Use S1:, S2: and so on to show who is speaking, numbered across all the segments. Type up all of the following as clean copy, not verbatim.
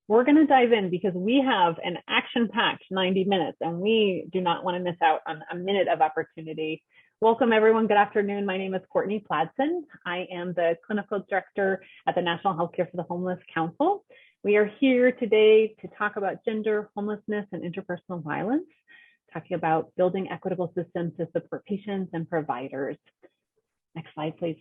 S1: We're going to dive in because we have an action-packed 90 minutes and we do not want to miss out on a minute of opportunity. Welcome everyone, good afternoon. My name is Courtney Pladsen. I am the Clinical Director at the National Healthcare for the Homeless Council. We are here today to talk about gender, homelessness, and interpersonal violence, talking about building equitable systems to support patients and providers. Next slide, please.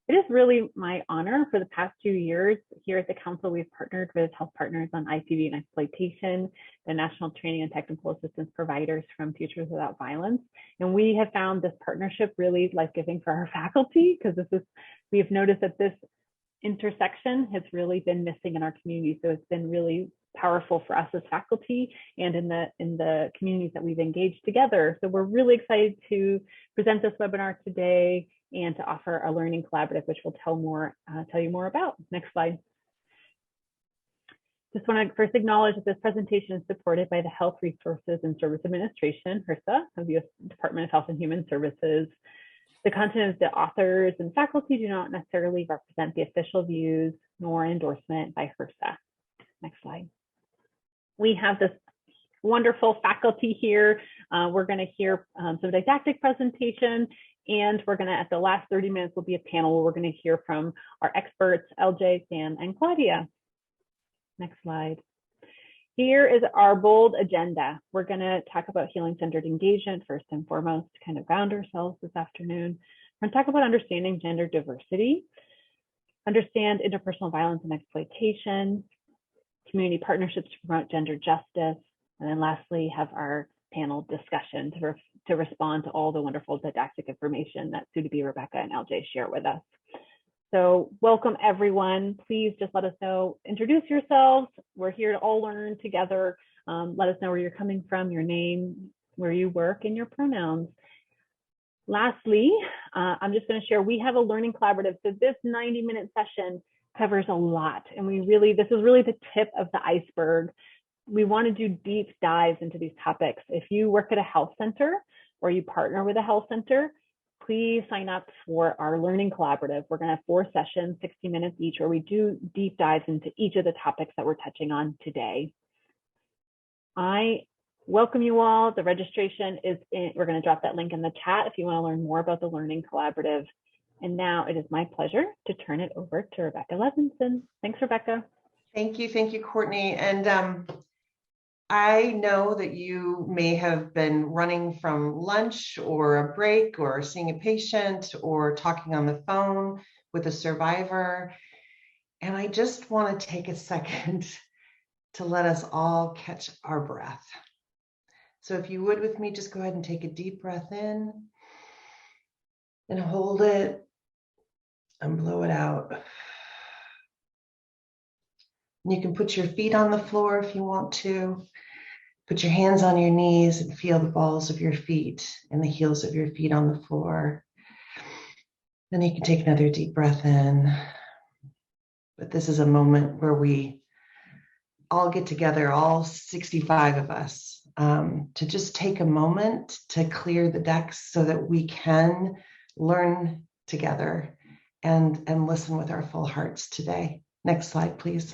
S1: It is really my honor. For the past 2 years here at the Council, we've partnered with health partners on IPV and Exploitation, the National Training and Technical Assistance Providers from Futures Without Violence. And we have found this partnership really life-giving for our faculty, because we have noticed that this intersection has really been missing in our community. So it's been really powerful for us as faculty and in the communities that we've engaged together. So we're really excited to present this webinar today and to offer a learning collaborative, which we'll tell you more about. Next slide. Just want to first acknowledge that this presentation is supported by the Health Resources and Service Administration, HRSA, of the U.S. Department of Health and Human Services. The content of the authors and faculty do not necessarily represent the official views nor endorsement by HRSA. Next slide. We have this wonderful faculty here. We're going to hear some didactic presentation, and we're going to, at the last 30 minutes, will be a panel where we're going to hear from our experts, LJ, Sam, and Claudia. Next slide. Here is our bold agenda. We're going to talk about healing-centered engagement first and foremost, to kind of ground ourselves this afternoon. We're going to talk about understanding gender diversity, understand interpersonal violence and exploitation, community partnerships to promote gender justice, and then lastly, have our panel discussion to respond to all the wonderful didactic information that Sudhabi, Rebecca, and LJ share with us. So welcome everyone. Please just let us know, introduce yourselves. We're here to all learn together. Let us know where you're coming from, your name, where you work, and your pronouns. Lastly, I'm just going to share, we have a learning collaborative. So this 90-minute session covers a lot, and this is really the tip of the iceberg. We want to do deep dives into these topics. If you work at a health center or you partner with a health center, please sign up for our learning collaborative. We're going to have 4 sessions, 60 minutes each, where we do deep dives into each of the topics that we're touching on today. I welcome you all. The registration is in, we're going to drop that link in the chat if you want to learn more about the learning collaborative. And now it is my pleasure to turn it over to Rebecca Levinson. Thanks, Rebecca.
S2: Thank you, Courtney. And I know that you may have been running from lunch or a break or seeing a patient or talking on the phone with a survivor. And I just want to take a second to let us all catch our breath. So if you would with me, just go ahead and take a deep breath in and hold it and blow it out. You can put your feet on the floor if you want to. Put your hands on your knees and feel the balls of your feet and the heels of your feet on the floor. Then you can take another deep breath in. But this is a moment where we all get together, all 65 of us, to just take a moment to clear the decks so that we can learn together and listen with our full hearts today. Next slide, please.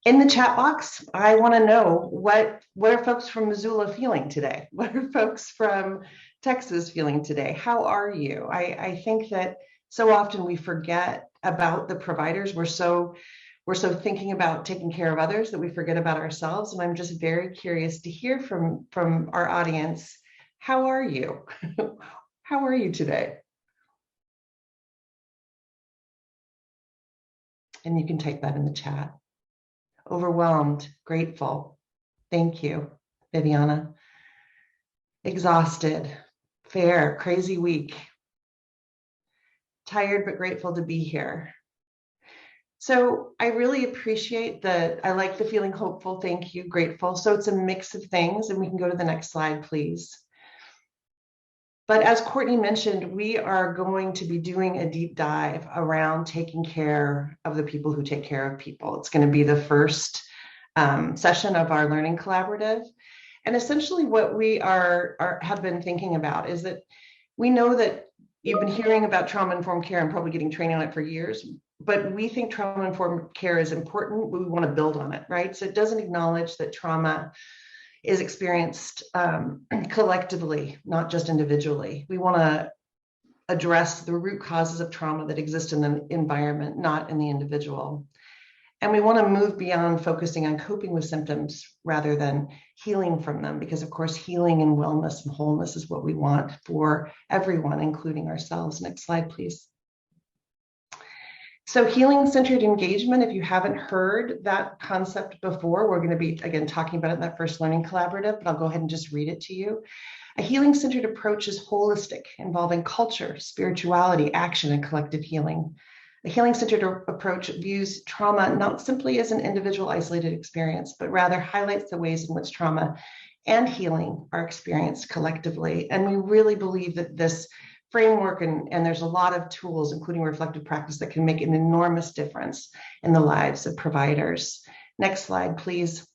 S2: In the chat box, I want to know what are folks from Missoula feeling today? What are folks from Texas feeling today? How are you? I think that so often we forget about the providers. We're so thinking about taking care of others that we forget about ourselves. And I'm just very curious to hear from our audience. How are you? How are you today? And you can type that in the chat. Overwhelmed, grateful. Thank you, Viviana. Exhausted, fair, crazy week. Tired but grateful to be here. So I really appreciate I like the feeling hopeful, thank you, grateful. So it's a mix of things, and we can go to the next slide, please. But as Courtney mentioned, we are going to be doing a deep dive around taking care of the people who take care of people. It's going to be the first session of our learning collaborative. And essentially what we have been thinking about is that we know that you've been hearing about trauma-informed care and probably getting training on it for years, but we think trauma-informed care is important. We want to build on it, right? So it doesn't acknowledge that trauma is experienced collectively, not just individually. We want to address the root causes of trauma that exist in the environment, not in the individual. And we want to move beyond focusing on coping with symptoms rather than healing from them, because of course, healing and wellness and wholeness is what we want for everyone, including ourselves. Next slide, please. So healing-centered engagement, if you haven't heard that concept before, we're going to be, again, talking about it in that first learning collaborative, but I'll go ahead and just read it to you. A healing-centered approach is holistic, involving culture, spirituality, action, and collective healing. A healing-centered approach views trauma not simply as an individual isolated experience, but rather highlights the ways in which trauma and healing are experienced collectively. And we really believe that this framework, and there's a lot of tools, including reflective practice, that can make an enormous difference in the lives of providers. Next slide, please.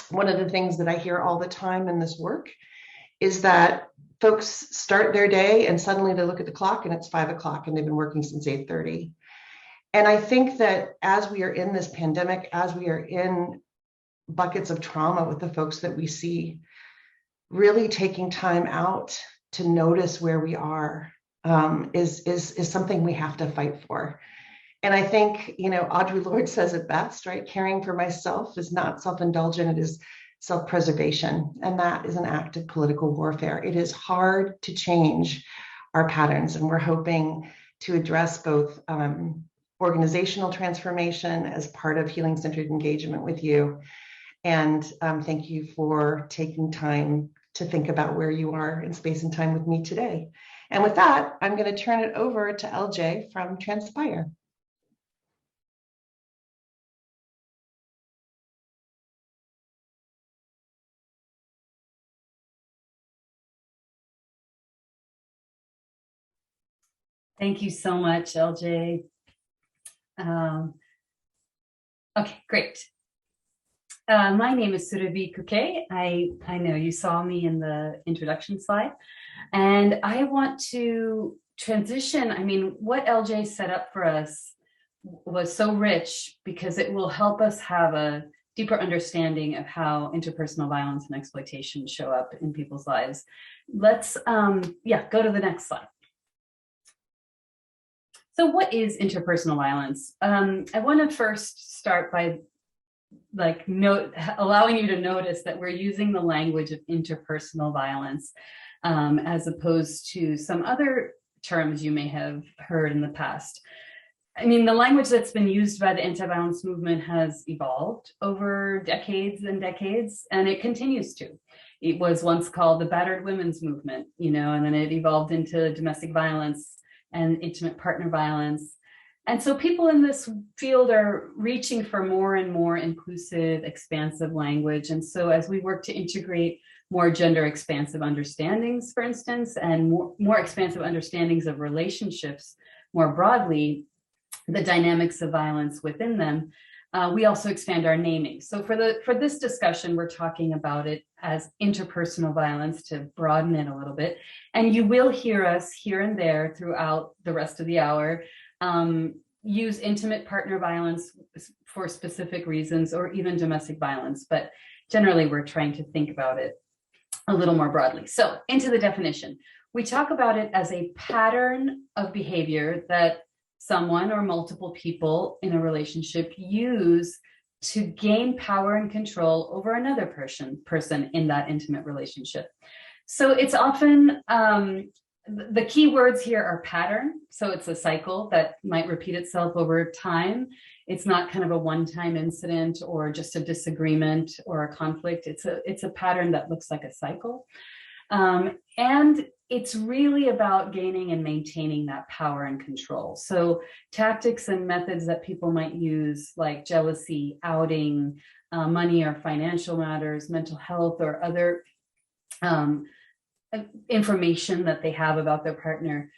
S2: One of the things that I hear all the time in this work is that folks start their day and suddenly they look at the clock and it's 5 o'clock and they've been working since 8:30. And I think that as we are in this pandemic, as we are in buckets of trauma with the folks that we see, really taking time out to notice where we are is something we have to fight for. And I think, Audre Lorde says it best, right? Caring for myself is not self-indulgent, it is self-preservation. And that is an act of political warfare. It is hard to change our patterns. And we're hoping to address both organizational transformation as part of healing-centered engagement with you. And thank you for taking time to think about where you are in space and time with me today. And with that, I'm going to turn it over to LJ from Transpire.
S3: Thank you so much, LJ. Okay, great. My name is Surabhi Kuke. I know you saw me in the introduction slide, and I want to transition. I mean, what LJ set up for us was so rich because it will help us have a deeper understanding of how interpersonal violence and exploitation show up in people's lives. Let's, go to the next slide. So what is interpersonal violence? I want to first start by allowing you to notice that we're using the language of interpersonal violence as opposed to some other terms you may have heard in the past. I mean, the language that's been used by the anti-violence movement has evolved over decades and decades, and it continues to. It was once called the battered women's movement, and then it evolved into domestic violence and intimate partner violence. And so people in this field are reaching for more and more inclusive, expansive language. And so as we work to integrate more gender expansive understandings, for instance, and more expansive understandings of relationships more broadly, the dynamics of violence within them, we also expand our naming. So for this discussion, we're talking about it as interpersonal violence to broaden it a little bit. And you will hear us here and there throughout the rest of the hour use intimate partner violence for specific reasons, or even domestic violence. But generally, we're trying to think about it a little more broadly. So into the definition, we talk about it as a pattern of behavior that someone or multiple people in a relationship use to gain power and control over another person in that intimate relationship. So it's often, the key words here are pattern. So it's a cycle that might repeat itself over time. It's not kind of a one-time incident or just a disagreement or a conflict. It's a pattern that looks like a cycle. And it's really about gaining and maintaining that power and control. So tactics and methods that people might use, like jealousy, outing, money or financial matters, mental health, or other information that they have about their partner,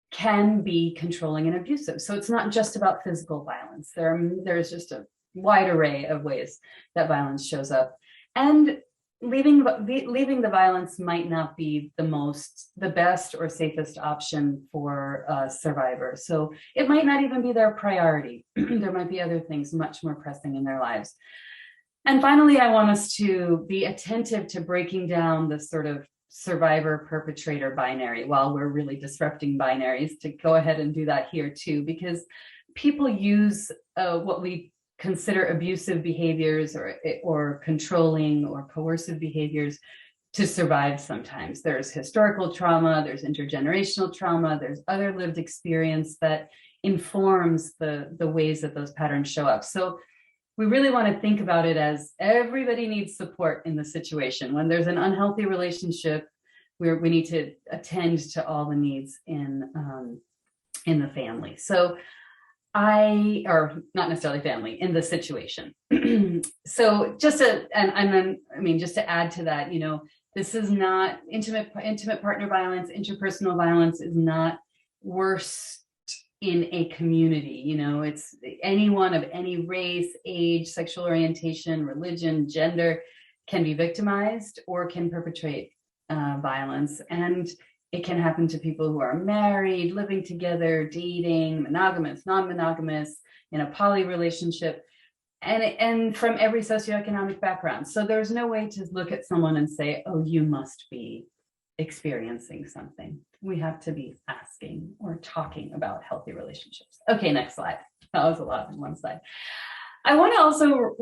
S3: can be controlling and abusive. So it's not just about physical violence. There's just a wide array of ways that violence shows up. And leaving the violence might not be the best or safest option for a survivor. So it might not even be their priority. There might be other things much more pressing in their lives. And finally, I want us to be attentive to breaking down the sort of survivor perpetrator binary while we're really disrupting binaries, to go ahead and do that here too, because people use what we consider abusive behaviors or controlling or coercive behaviors to survive sometimes. There's historical trauma, there's intergenerational trauma, there's other lived experience that informs the ways that those patterns show up. So we really want to think about it as everybody needs support in the situation. When there's an unhealthy relationship, we need to attend to all the needs in the family. So or not necessarily family, in the situation. So just to add to that, this is not intimate partner violence, interpersonal violence is not worse in a community. It's anyone of any race, age, sexual orientation, religion, gender can be victimized or can perpetrate violence. And it can happen to people who are married, living together, dating, monogamous, non-monogamous, in a poly relationship, and from every socioeconomic background. So there's no way to look at someone and say, oh, you must be experiencing something. We have to be asking or talking about healthy relationships. Okay, next slide. That was a lot on one slide. I want to also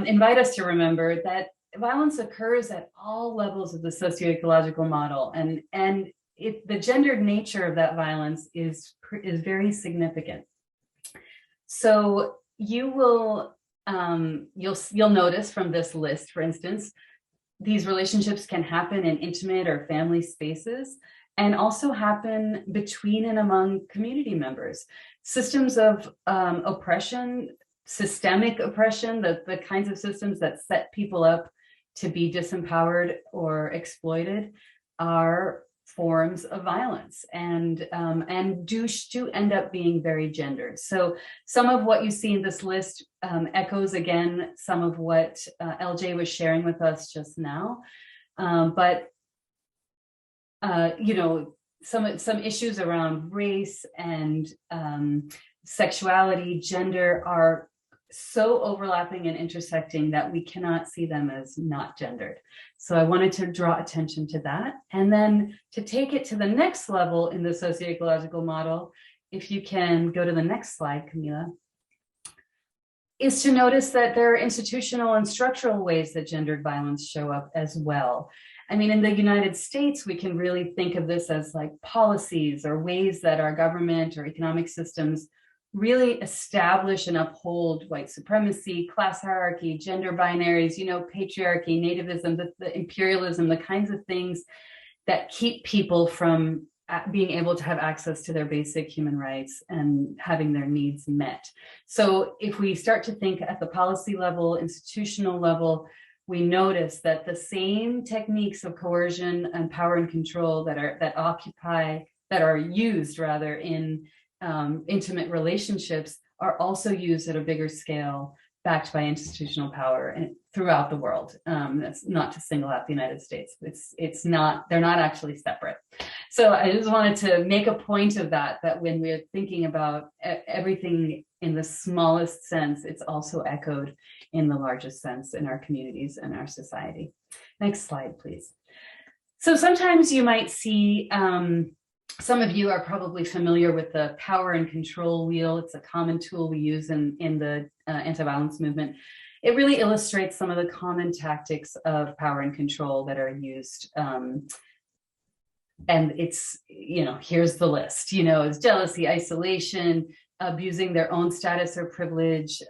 S3: invite us to remember that violence occurs at all levels of the socio-ecological model, and the gendered nature of that violence is very significant. So you'll notice from this list, for instance, these relationships can happen in intimate or family spaces, and also happen between and among community members. Systems of oppression, systemic oppression, the kinds of systems that set people up to be disempowered or exploited, are forms of violence, and do end up being very gendered. So some of what you see in this list echoes again some of what LJ was sharing with us just now, but some issues around race and sexuality, gender are so overlapping and intersecting that we cannot see them as not gendered. So I wanted to draw attention to that. And then to take it to the next level in the socio-ecological model, if you can go to the next slide, Camila, is to notice that there are institutional and structural ways that gendered violence show up as well. I mean, in the United States, we can really think of this as like policies or ways that our government or economic systems really establish and uphold white supremacy, class hierarchy, gender binaries, patriarchy, nativism, the imperialism, the kinds of things that keep people from being able to have access to their basic human rights and having their needs met. So if we start to think at the policy level, institutional level, we notice that the same techniques of coercion and power and control that are used in intimate relationships are also used at a bigger scale, backed by institutional power and throughout the world. That's not to single out the United States. They're not actually separate. So I just wanted to make a point of that when we're thinking about everything in the smallest sense, it's also echoed in the largest sense in our communities and our society. Next slide, please. So sometimes you might see, some of you are probably familiar with the power and control wheel. It's a common tool we use in the anti-violence movement. It really illustrates some of the common tactics of power and control that are used. And it's, here's the list, it's jealousy, isolation, abusing their own status or privilege,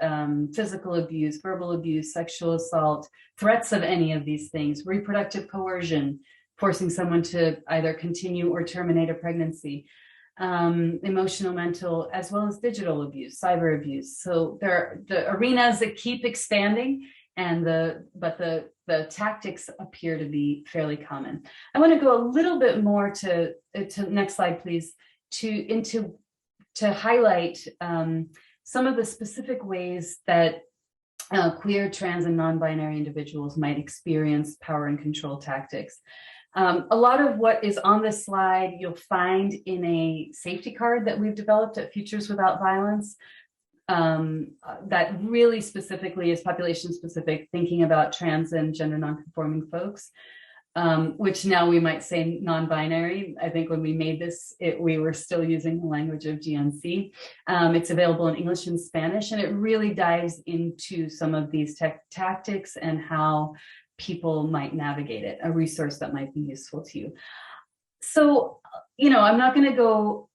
S3: physical abuse, verbal abuse, sexual assault, threats of any of these things, reproductive coercion, forcing someone to either continue or terminate a pregnancy, emotional, mental, as well as digital abuse, cyber abuse. So there are the arenas that keep expanding, but the tactics appear to be fairly common. I want to go a little bit more to next slide, please, to highlight some of the specific ways that queer, trans, and non-binary individuals might experience power and control tactics. A lot of what is on this slide you'll find in a safety card that we've developed at Futures Without Violence, that really specifically is population specific, thinking about trans and gender nonconforming folks, which now we might say non-binary. I think when we made this, we were still using the language of GNC. It's available in English and Spanish, and it really dives into some of these tactics and how people might navigate it, a resource that might be useful to you. So, I'm not going to go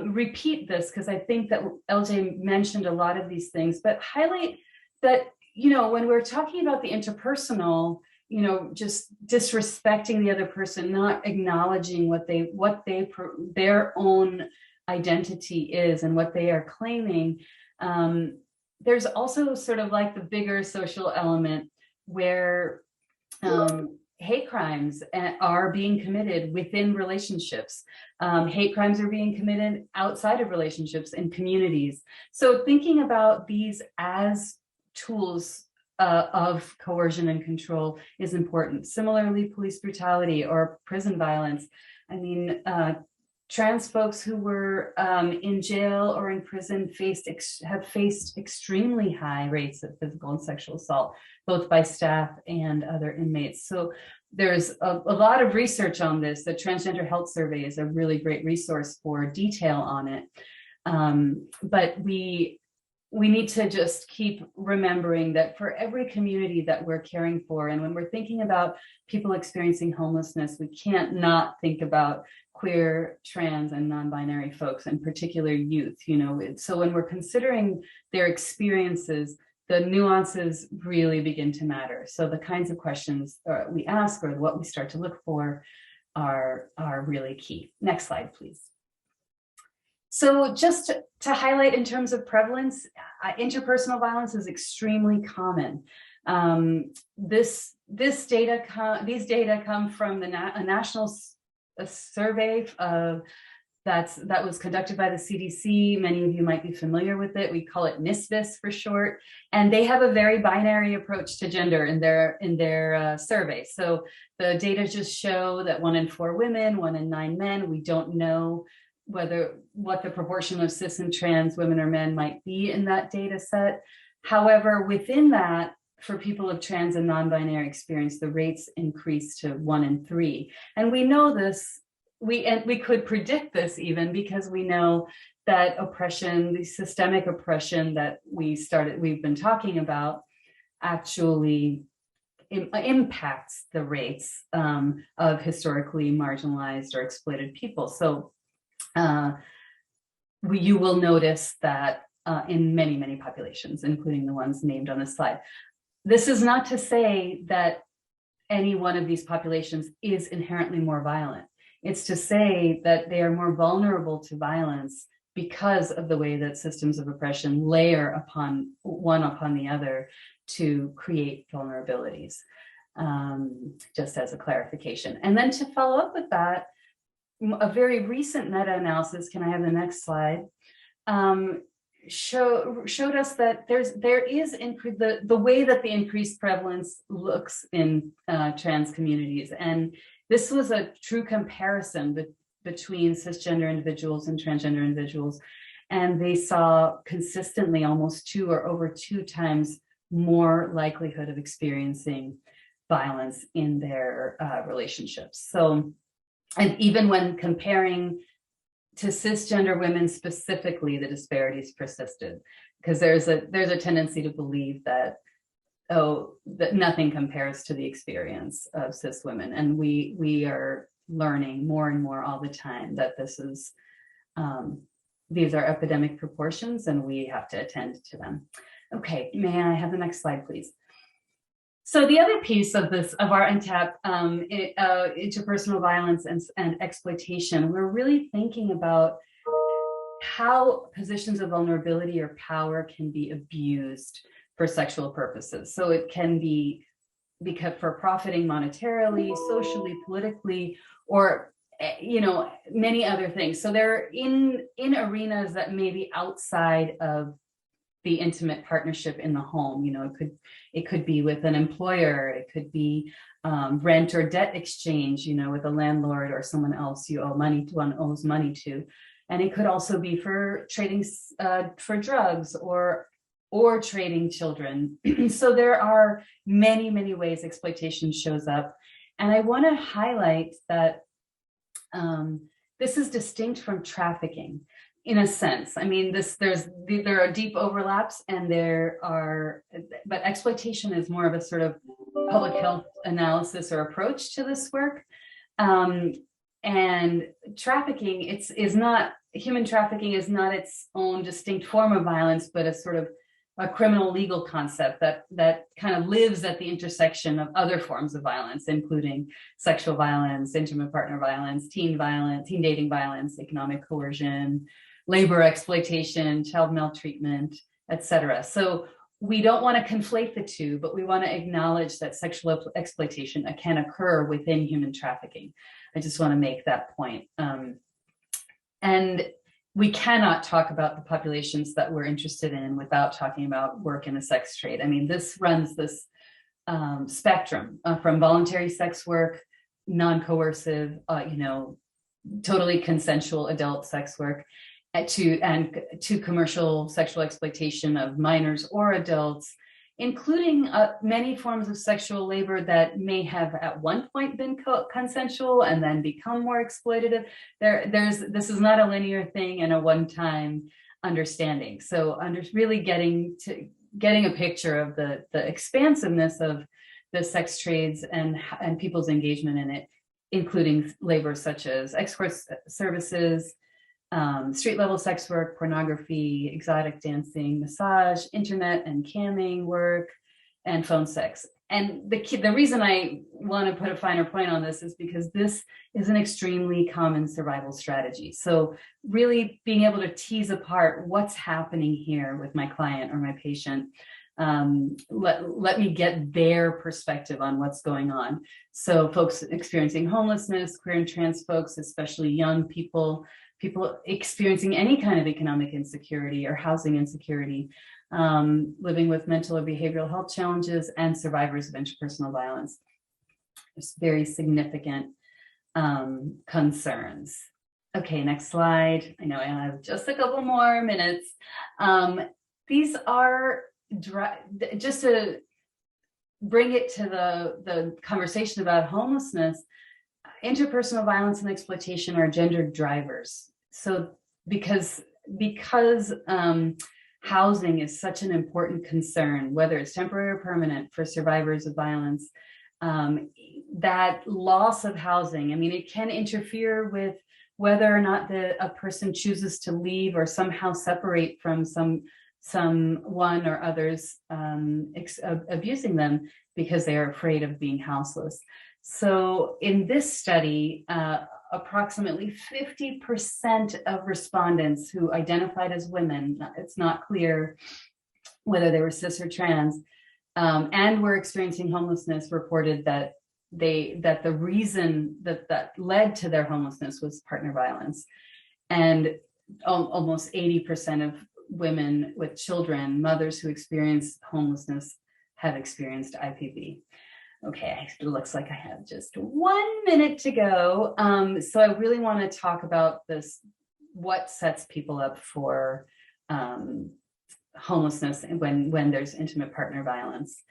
S3: repeat this because I think that LJ mentioned a lot of these things, but highlight that, when we're talking about the interpersonal, just disrespecting the other person, not acknowledging their own identity is and what they are claiming. There's also sort of like the bigger social element where hate crimes are being committed within relationships. Hate crimes are being committed outside of relationships and communities. So thinking about these as tools of coercion and control is important. Similarly, police brutality or prison violence. I mean, trans folks who were in jail or in prison have faced extremely high rates of physical and sexual assault, both by staff and other inmates. So there's a lot of research on this. The Transgender Health Survey is a really great resource for detail on it. But we need to just keep remembering that for every community that we're caring for, and when we're thinking about people experiencing homelessness, we can't not think about queer, trans, and non-binary folks, in particular youth. So when we're considering their experiences, the nuances really begin to matter. So the kinds of questions we ask or what we start to look for are really key. Next slide, please. So just to highlight in terms of prevalence, interpersonal violence is extremely common. These data come from a national survey that was conducted by the CDC. Many of you might be familiar with it. We call it NISVIS for short, and they have a very binary approach to gender in their survey. So the data just show that 1 in 4 women, 1 in 9 men. We don't know what the proportion of cis and trans women or men might be in that data set. However, within that, for people of trans and non-binary experience, the rates increase to 1 in 3. And we know this, we could predict this even because we know that oppression, the systemic oppression that we've been talking about, actually impacts the rates of historically marginalized or exploited people. So you will notice that in many, many populations, including the ones named on this slide. This is not to say that any one of these populations is inherently more violent. It's to say that they are more vulnerable to violence because of the way that systems of oppression layer upon the other to create vulnerabilities, just as a clarification. And then to follow up with that, a very recent meta-analysis, can I have the next slide, showed us that there is the way that the increased prevalence looks in trans communities. And this was a true comparison between cisgender individuals and transgender individuals. And they saw consistently almost 2 or over 2 times more likelihood of experiencing violence in their relationships. So, and even when comparing to cisgender women specifically, the disparities persisted, because there's a tendency to believe that nothing compares to the experience of cis women, and we are learning more and more all the time that this is these are epidemic proportions, and we have to attend to them. Okay, may I have the next slide, please? So the other piece of our NTAP, interpersonal violence and exploitation, we're really thinking about how positions of vulnerability or power can be abused for sexual purposes. So it can be because for profiting monetarily, socially, politically, or many other things. So they're in arenas that may be outside of the intimate partnership in the home. It could be with an employer, it could be rent or debt exchange, with a landlord or someone else you owe money to, one owes money to. And it could also be for trading for drugs or trading children. So there are many, many ways exploitation shows up. And I want to highlight that this is distinct from trafficking in a sense. I mean, there are deep overlaps but exploitation is more of a sort of public health analysis or approach to this work. And trafficking, human trafficking is not its own distinct form of violence, but a sort of a criminal legal concept that kind of lives at the intersection of other forms of violence, including sexual violence, intimate partner violence, teen dating violence, economic coercion, labor exploitation, child maltreatment, etc. So we don't want to conflate the two, but we want to acknowledge that sexual exploitation can occur within human trafficking. I just want to make that point. And we cannot talk about the populations that we're interested in without talking about work in the sex trade. I mean, this runs this spectrum from voluntary sex work, non-coercive, totally consensual adult sex work, to commercial sexual exploitation of minors or adults, including many forms of sexual labor that may have at one point been consensual and then become more exploitative. This is not a linear thing and a one-time understanding. So really getting a picture of the expansiveness of the sex trades and people's engagement in it, including labor such as escort services, street level sex work, pornography, exotic dancing, massage, internet and camming work, and phone sex. And the reason I want to put a finer point on this is because this is an extremely common survival strategy. So really being able to tease apart what's happening here with my client or my patient, let me get their perspective on what's going on. So folks experiencing homelessness, queer and trans folks, especially young people experiencing any kind of economic insecurity or housing insecurity, living with mental or behavioral health challenges, and survivors of interpersonal violence. There's very significant concerns. Okay, next slide. I know I have just a couple more minutes. These are, just to bring it to the conversation about homelessness, interpersonal violence and exploitation are gendered drivers. So because housing is such an important concern, whether it's temporary or permanent for survivors of violence, that loss of housing, I mean, it can interfere with whether or not a person chooses to leave or somehow separate from someone or others abusing them because they are afraid of being houseless. So in this study, approximately 50% of respondents who identified as women, it's not clear whether they were cis or trans, and were experiencing homelessness, reported that the reason that led to their homelessness was partner violence. And almost 80% of women with children, mothers who experience homelessness, have experienced IPV. Okay, it looks like I have just 1 minute to go. So I really want to talk about this, what sets people up for homelessness when there's intimate partner violence.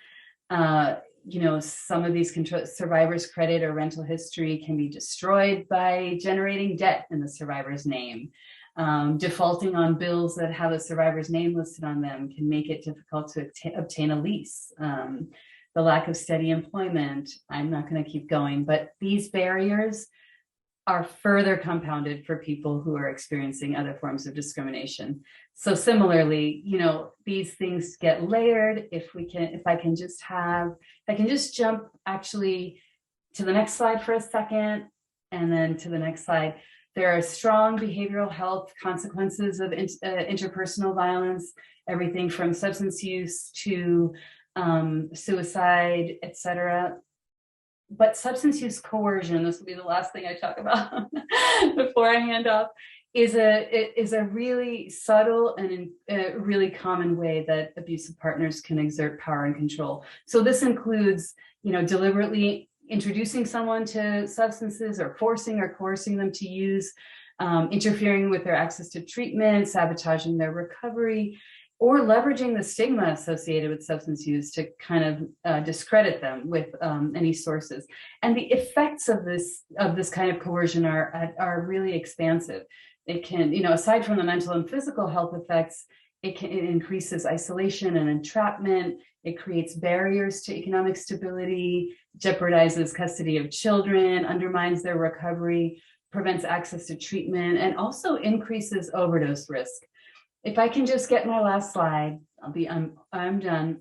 S3: Some of these survivor's credit or rental history can be destroyed by generating debt in the survivor's name. Defaulting on bills that have a survivor's name listed on them can make it difficult to obtain a lease. The lack of steady employment, I'm not going to keep going, but these barriers are further compounded for people who are experiencing other forms of discrimination. So similarly, these things get layered. If I can just jump actually to the next slide for a second, and then to the next slide. There are strong behavioral health consequences of interpersonal violence, everything from substance use to suicide, etc. But substance use coercion, this will be the last thing I talk about before I hand off, is a really subtle and a really common way that abusive partners can exert power and control. So this includes, deliberately introducing someone to substances or forcing or coercing them to use, interfering with their access to treatment, sabotaging their recovery, or leveraging the stigma associated with substance use to kind of discredit them with any sources. And the effects of this kind of coercion are really expansive. It can, aside from the mental and physical health effects, it increases isolation and entrapment. It creates barriers to economic stability, jeopardizes custody of children, undermines their recovery, prevents access to treatment, and also increases overdose risk. If I can just get my last slide, I'm done.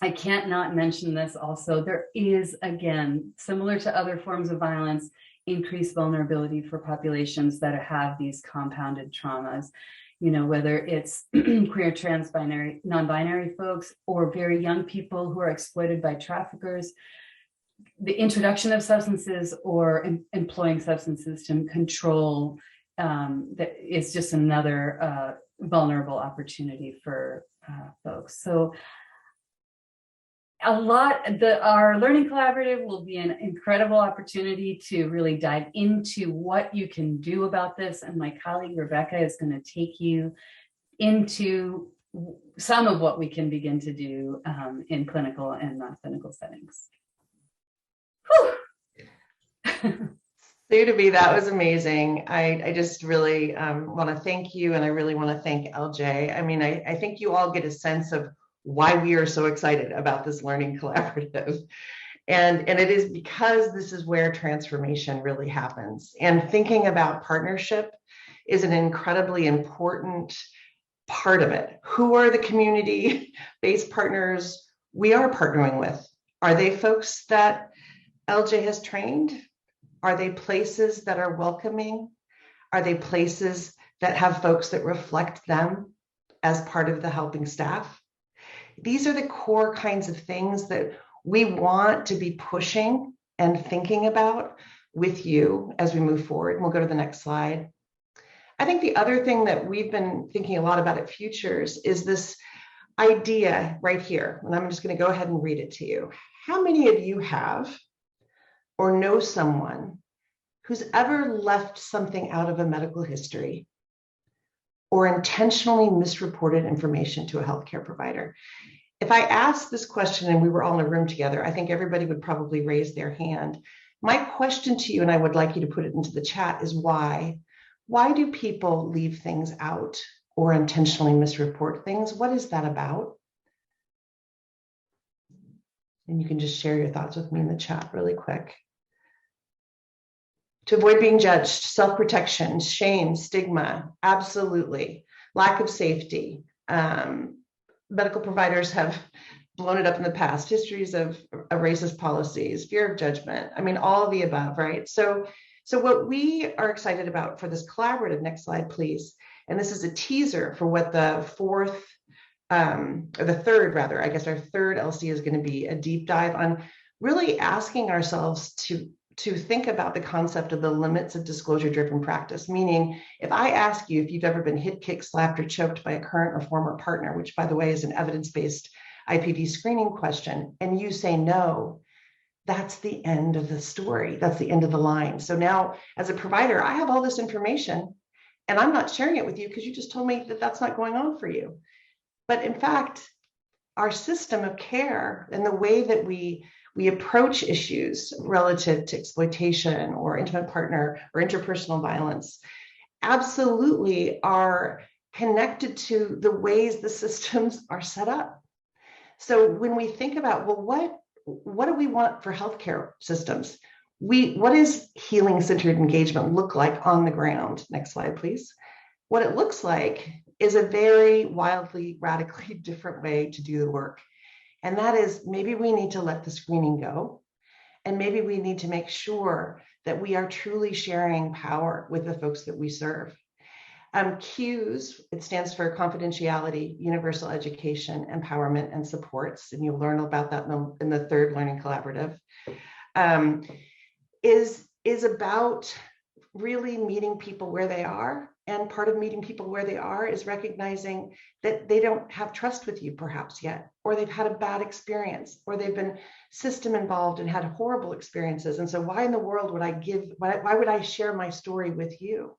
S3: I can't not mention this also. There is, again, similar to other forms of violence, increased vulnerability for populations that have these compounded traumas, whether it's queer, trans, binary, non-binary folks, or very young people who are exploited by traffickers. The introduction of substances or employing substances to control that is just another vulnerable opportunity for folks. So our learning collaborative will be an incredible opportunity to really dive into what you can do about this. And my colleague Rebecca is going to take you into some of what we can begin to do in clinical and non-clinical settings.
S2: Sue, to me, that was amazing. I just really want to thank you, and I really want to thank LJ. I mean, I think you all get a sense of why we are so excited about this learning collaborative. And it is because this is where transformation really happens. And thinking about partnership is an incredibly important part of it. Who are the community-based partners we are partnering with? Are they folks that LJ has trained? Are they places that are welcoming? Are they places that have folks that reflect them as part of the helping staff? These are the core kinds of things that we want to be pushing and thinking about with you as we move forward. And we'll go to the next slide. I think the other thing that we've been thinking a lot about at Futures is this idea right here. And I'm just going to go ahead and read it to you. How many of you have or know someone who's ever left something out of a medical history or intentionally misreported information to a healthcare provider? If I asked this question and we were all in a room together, I think everybody would probably raise their hand. My question to you, and I would like you to put it into the chat, is why? Why do people leave things out or intentionally misreport things? What is that about? And you can just share your thoughts with me in the chat really quick. To avoid being judged, self-protection, shame, stigma, absolutely. Lack of safety. Medical providers have blown it up in the past. Histories of racist policies, fear of judgment. I mean, all of the above, right? So what we are excited about for this collaborative, next slide, please. And this is a teaser for what the third LC is going to be, a deep dive on really asking ourselves to think about the concept of the limits of disclosure-driven practice. Meaning, if I ask you if you've ever been hit, kicked, slapped, or choked by a current or former partner, which, by the way, is an evidence-based IPV screening question, and you say no, that's the end of the story. That's the end of the line. So now, as a provider, I have all this information, and I'm not sharing it with you because you just told me that that's not going on for you. But in fact, our system of care and the way that we approach issues relative to exploitation or intimate partner or interpersonal violence absolutely are connected to the ways the systems are set up. So when we think about, well, what do we want for healthcare systems? What does healing-centered engagement look like on the ground? Next slide, please. What it looks like is a very wildly, radically different way to do the work. And that is, maybe we need to let the screening go. And maybe we need to make sure that we are truly sharing power with the folks that we serve. CUES, it stands for confidentiality, universal education, empowerment, and supports. And you'll learn about that in the third learning collaborative, is about really meeting people where they are And part of meeting people where they are is recognizing that they don't have trust with you perhaps yet, or they've had a bad experience, or they've been system involved and had horrible experiences. And so why in the world would why would I share my story with you?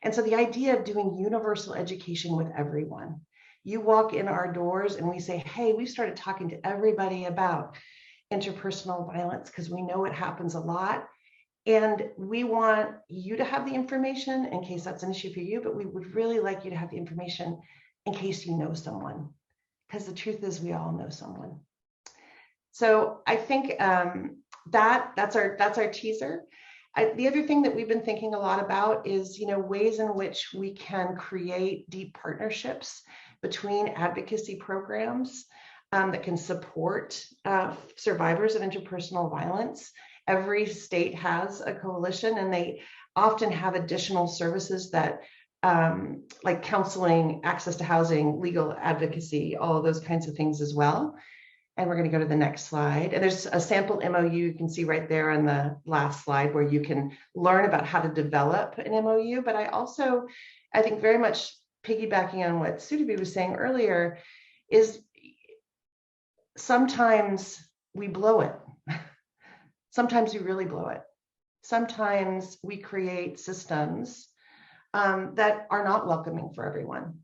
S2: And so the idea of doing universal education with everyone. You walk in our doors and we say, hey, we started talking to everybody about interpersonal violence because we know it happens a lot. And we want you to have the information in case that's an issue for you, but we would really like you to have the information in case you know someone, because the truth is we all know someone. So I think that's our teaser. The other thing that we've been thinking a lot about is, ways in which we can create deep partnerships between advocacy programs that can support survivors of interpersonal violence. Every state has a coalition, and they often have additional services that, like counseling, access to housing, legal advocacy, all of those kinds of things as well. And we're going to go to the next slide. And there's a sample MOU you can see right there on the last slide where you can learn about how to develop an MOU. But I think very much piggybacking on what Sudhabi was saying earlier, is sometimes we blow it. Sometimes we really blow it. Sometimes we create systems that are not welcoming for everyone.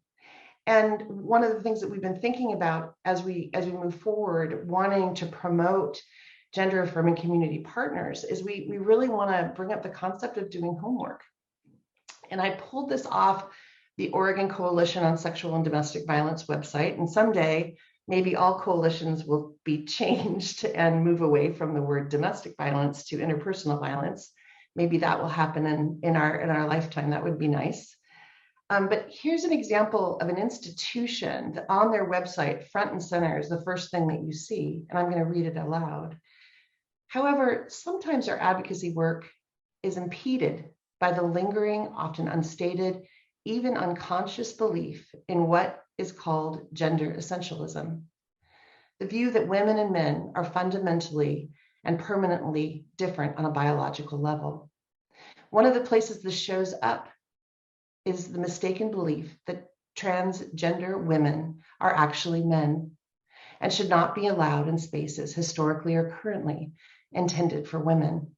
S2: And one of the things that we've been thinking about as we move forward, wanting to promote gender affirming community partners, is we really want to bring up the concept of doing homework. And I pulled this off the Oregon Coalition on Sexual and Domestic Violence website. And someday, maybe all coalitions will be changed and move away from the word domestic violence to interpersonal violence. Maybe that will happen in our lifetime. That would be nice. But here's an example of an institution that on their website, front and center, is the first thing that you see, and I'm going to read it aloud. However, sometimes our advocacy work is impeded by the lingering, often unstated, even unconscious belief in what is called gender essentialism. The view that women and men are fundamentally and permanently different on a biological level. One of the places this shows up is the mistaken belief that transgender women are actually men and should not be allowed in spaces historically or currently intended for women.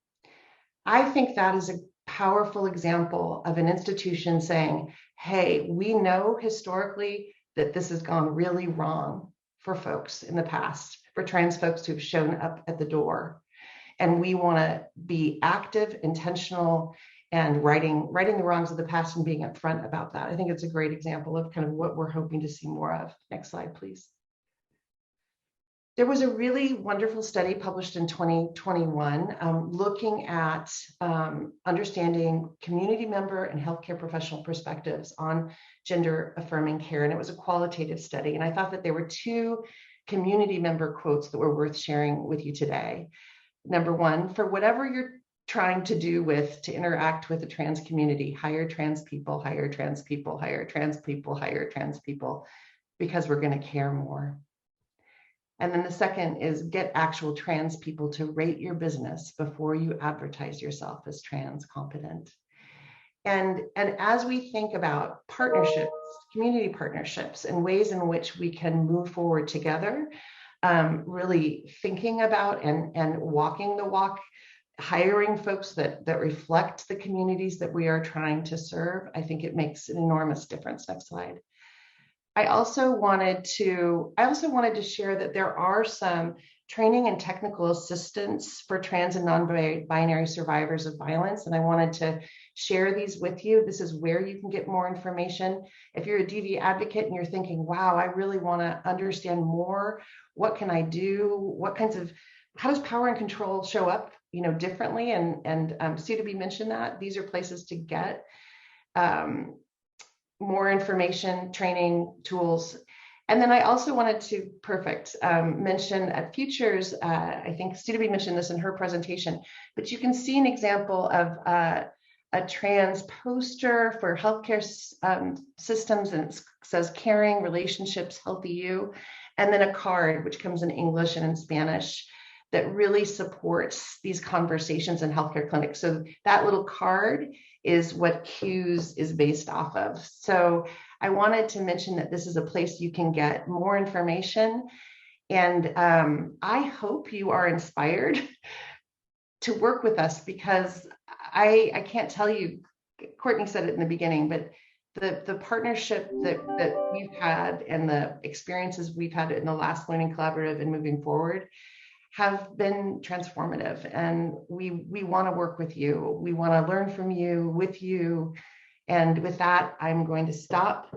S2: I think that is a powerful example of an institution saying, hey, we know historically that this has gone really wrong for folks in the past, for trans folks who've shown up at the door. And we want to be active, intentional, and righting the wrongs of the past and being upfront about that. I think it's a great example of kind of what we're hoping to see more of. Next slide, please. There was a really wonderful study published in 2021 looking at understanding community member and healthcare professional perspectives on gender affirming care. And it was a qualitative study. And I thought that there were two community member quotes that were worth sharing with you today. Number one, for whatever you're trying to do to interact with the trans community, hire trans people, hire trans people, hire trans people, hire trans people, because we're going to care more. And then the second is get actual trans people to rate your business before you advertise yourself as trans competent. And as we think about partnerships, community partnerships, and ways in which we can move forward together, really thinking about and walking the walk, hiring folks that reflect the communities that we are trying to serve, I think it makes an enormous difference. Next slide. I also wanted to share that there are some training and technical assistance for trans and non-binary survivors of violence, and I wanted to share these with you. This is where you can get more information. If you're a DV advocate and you're thinking, wow, I really want to understand more, what can I do? How does power and control show up, differently? And Sudhabi mentioned that these are places to get more information, training, tools. And then I also wanted to mention at Futures, I think Sudhabi mentioned this in her presentation, but you can see an example of a trans poster for healthcare systems, and it says caring, relationships, healthy you, and then a card which comes in English and in Spanish that really supports these conversations in healthcare clinics. So that little card is what Q's is based off of. So I wanted to mention that this is a place you can get more information. And I hope you are inspired to work with us, because I can't tell you, Courtney said it in the beginning, but the partnership that we've had and the experiences we've had in the last Learning Collaborative and moving forward have been transformative. And we want to work with you. We want to learn from you, with you. And with that, I'm going to stop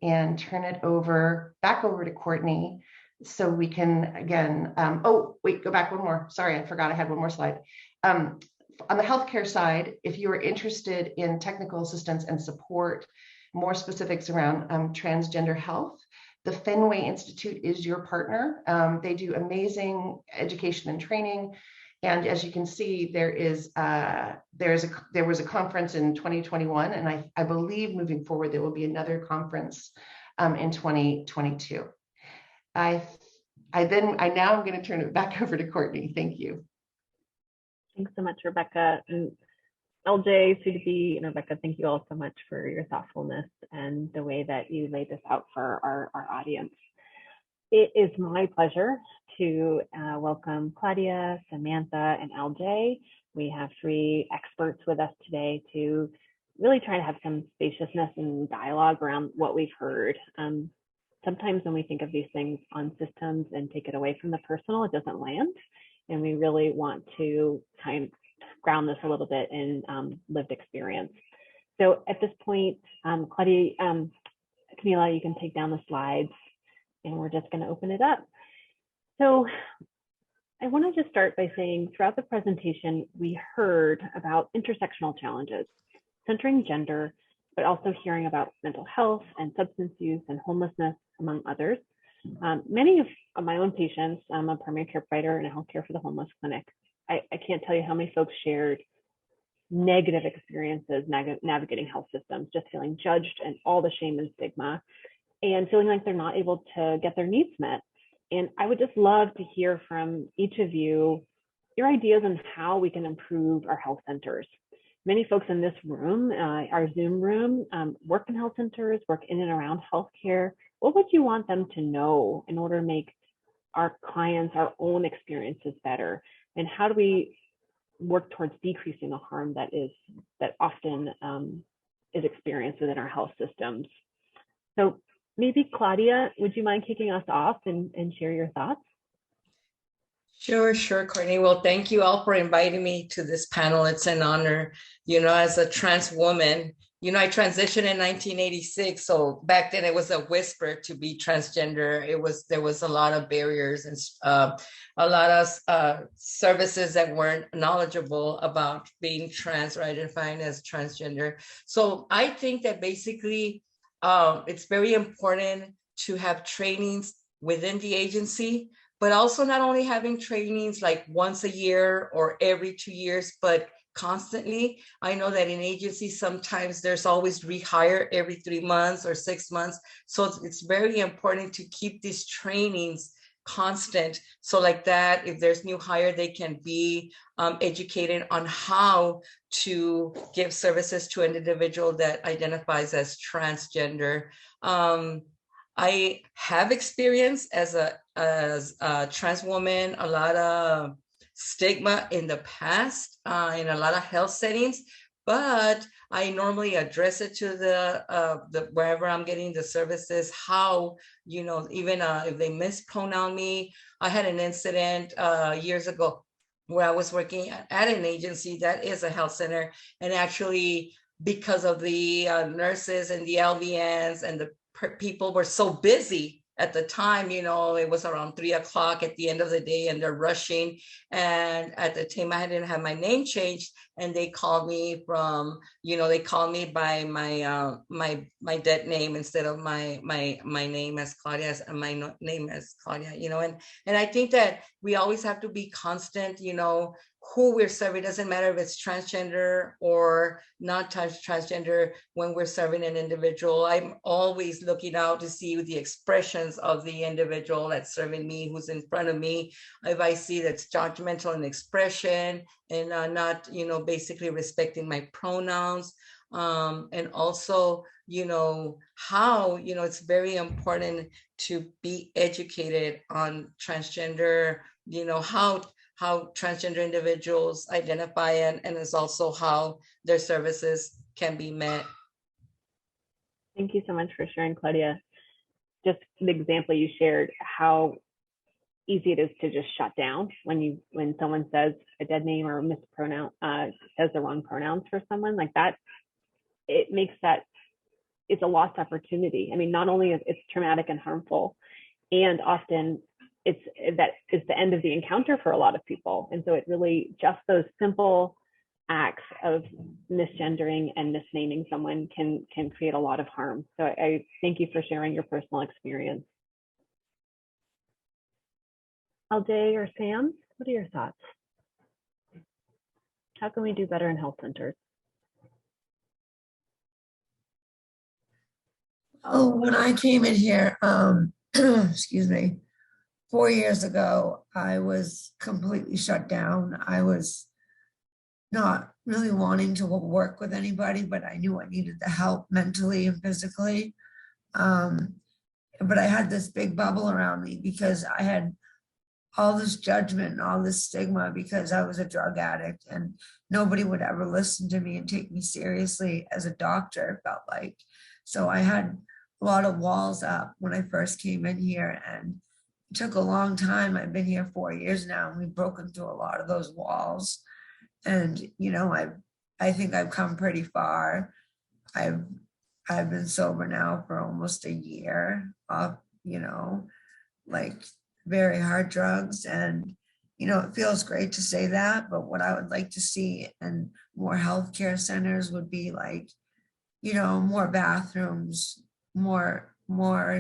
S2: and turn it back over to Courtney, so we can again, oh, wait, go back one more. Sorry, I forgot I had one more slide. On the healthcare side, if you are interested in technical assistance and support, more specifics around transgender health, the Fenway Institute is your partner. They do amazing education and training. And as you can see, there was a conference in 2021, and I believe moving forward there will be another conference in 2022. I now am going to turn it back over to Courtney. Thank you.
S1: Thanks so much, Rebecca. And LJ, Sudhi, and Rebecca, thank you all so much for your thoughtfulness and the way that you laid this out for our audience. It is my pleasure to welcome Claudia, Samantha, and LJ. We have 3 experts with us today to really try to have some spaciousness and dialogue around what we've heard. Sometimes when we think of these things on systems and take it away from the personal, it doesn't land. And we really want to kind of ground this a little bit in lived experience. So at this point, Claudia, Camila, you can take down the slides, and we're just going to open it up. So I want to just start by saying throughout the presentation, we heard about intersectional challenges, centering gender, but also hearing about mental health and substance use and homelessness, among others. Many of my own patients, I'm a primary care provider in a healthcare for the homeless clinic. I can't tell you how many folks shared negative experiences navigating health systems, just feeling judged and all the shame and stigma, and feeling like they're not able to get their needs met. And I would just love to hear from each of you your ideas on how we can improve our health centers. Many folks in this room, our Zoom room, work in health centers, work in and around healthcare. What would you want them to know in order to make our clients, our own experiences better? And how do we work towards decreasing the harm that often is experienced within our health systems? So maybe Claudia, would you mind kicking us off and share your thoughts?
S4: Sure, Courtney. Well, thank you all for inviting me to this panel. It's an honor. As a trans woman, I transitioned in 1986. So back then it was a whisper to be transgender. There was a lot of barriers and a lot of services that weren't knowledgeable about being trans or identifying as transgender. So I think that basically it's very important to have trainings within the agency, but also not only having trainings like once a year or every 2 years, but constantly. I know that in agencies, sometimes there's always rehire every 3 months or 6 months. So it's very important to keep these trainings constant. So like that, if there's new hire, they can be educated on how to give services to an individual that identifies as transgender. I have experience as a trans woman, a lot of stigma in the past in a lot of health settings, but I normally address it to the wherever I'm getting the services, how, even if they mispronounce me. I had an incident years ago where I was working at an agency that is a health center, and actually because of the nurses and the LVNs and the people were so busy at the time, it was around 3 o'clock at the end of the day, and they're rushing. And at the time, I didn't have my name changed, and they called me they called me by my dead name instead of my name as Claudia, and my name as Claudia. And I think that we always have to be constant, who we're serving. Doesn't matter if it's transgender or not transgender. When we're serving an individual, I'm always looking out to see the expressions of the individual that's serving me, who's in front of me. If I see that's judgmental in expression and not, basically respecting my pronouns, and also, how, it's very important to be educated on transgender, how transgender individuals identify, and is also how their services can be met.
S1: Thank you so much for sharing, Claudia. Just the example you shared, how easy it is to just shut down when someone says a dead name or a mispronoun, says the wrong pronouns for someone like that. It makes that it's a lost opportunity. I mean, not only is it's traumatic and harmful, and often it's the end of the encounter for a lot of people. And so it really, just those simple acts of misgendering and misnaming someone can create a lot of harm. So I thank you for sharing your personal experience. Alday or Sam, what are your thoughts? How can we do better in health centers?
S5: Oh, when I came in here, excuse me, 4 years ago, I was completely shut down. I was not really wanting to work with anybody, but I knew I needed the help mentally and physically. But I had this big bubble around me because I had all this judgment and all this stigma because I was a drug addict, and nobody would ever listen to me and take me seriously as a doctor, it felt like. So I had a lot of walls up when I first came in here, and it took a long time. I've been here 4 years now, and we've broken through a lot of those walls. And, I think I've come pretty far. I've been sober now for almost a year off, like very hard drugs. And, it feels great to say that, but what I would like to see in more healthcare centers would be like, more bathrooms, more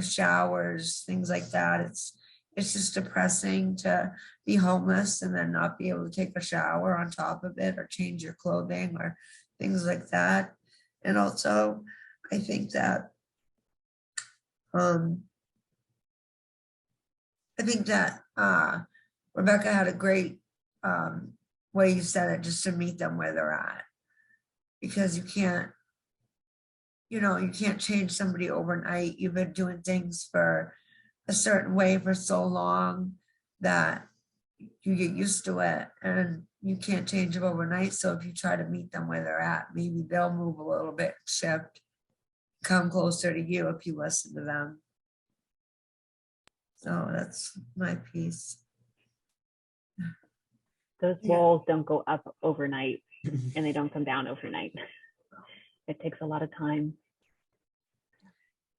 S5: showers, things like that. It's just depressing to be homeless and then not be able to take a shower on top of it or change your clothing or things like that. And also, I think that Rebecca had a great way you said it, just to meet them where they're at, because you can't change somebody overnight. You've been doing things for a certain way for so long that you get used to it, and you can't change them overnight. So if you try to meet them where they're at, maybe they'll move a little bit, shift, come closer to you if you listen to them. So that's my piece.
S1: Those walls don't go up overnight, and they don't come down overnight. It takes a lot of time.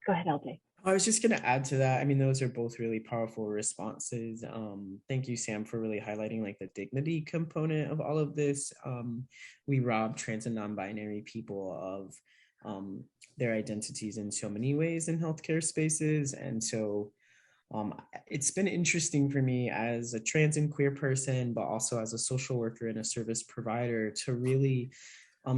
S1: Go ahead, LJ.
S6: I was just going to add to that. I mean, those are both really powerful responses. Thank you, Sam, for really highlighting like the dignity component of all of this. We rob trans and non-binary people of their identities in so many ways in healthcare spaces. And so it's been interesting for me as a trans and queer person, but also as a social worker and a service provider, to really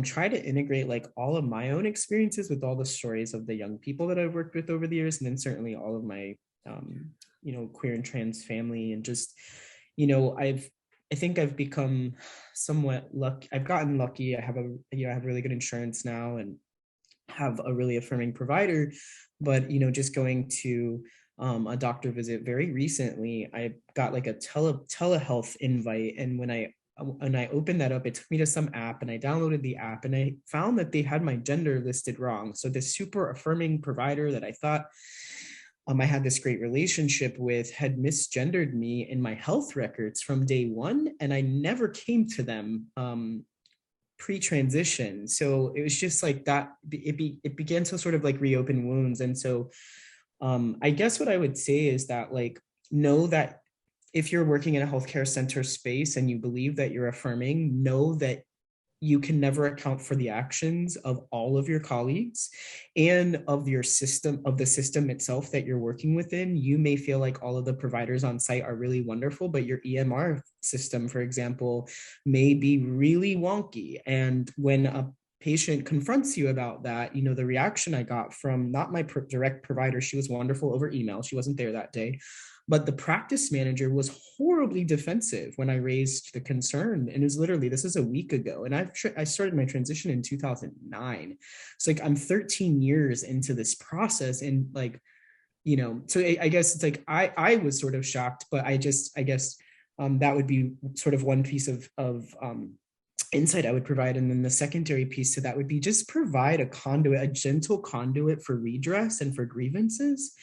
S6: try to integrate like all of my own experiences with all the stories of the young people that I've worked with over the years, and then certainly all of my queer and trans family. And just I think I've become somewhat lucky. I've gotten lucky. I have really good insurance now and have a really affirming provider, but just going to a doctor visit very recently, I got like a telehealth invite, and when I opened that up, it took me to some app, and I downloaded the app, and I found that they had my gender listed wrong. So this super affirming provider that I thought I had this great relationship with had misgendered me in my health records from day one, and I never came to them pre-transition. So it was just like that. It began to sort of like reopen wounds. And so I guess what I would say is that, like, know that if you're working in a healthcare center space and you believe that you're affirming, know that you can never account for the actions of all of your colleagues and of your system, of the system itself that you're working within. You may feel like all of the providers on site are really wonderful, but your EMR system, for example, may be really wonky. And when a patient confronts you about that, you know, the reaction I got from not my direct provider, she was wonderful over email, she wasn't there that day, but the practice manager was horribly defensive when I raised the concern. And it was literally, this is a week ago. And I started my transition in 2009. It's like, I'm 13 years into this process. And like, you know, so I guess it's like, I was sort of shocked, but I guess that would be sort of one piece of insight I would provide. And then the secondary piece to that would be just provide a conduit, a gentle conduit for redress and for grievances.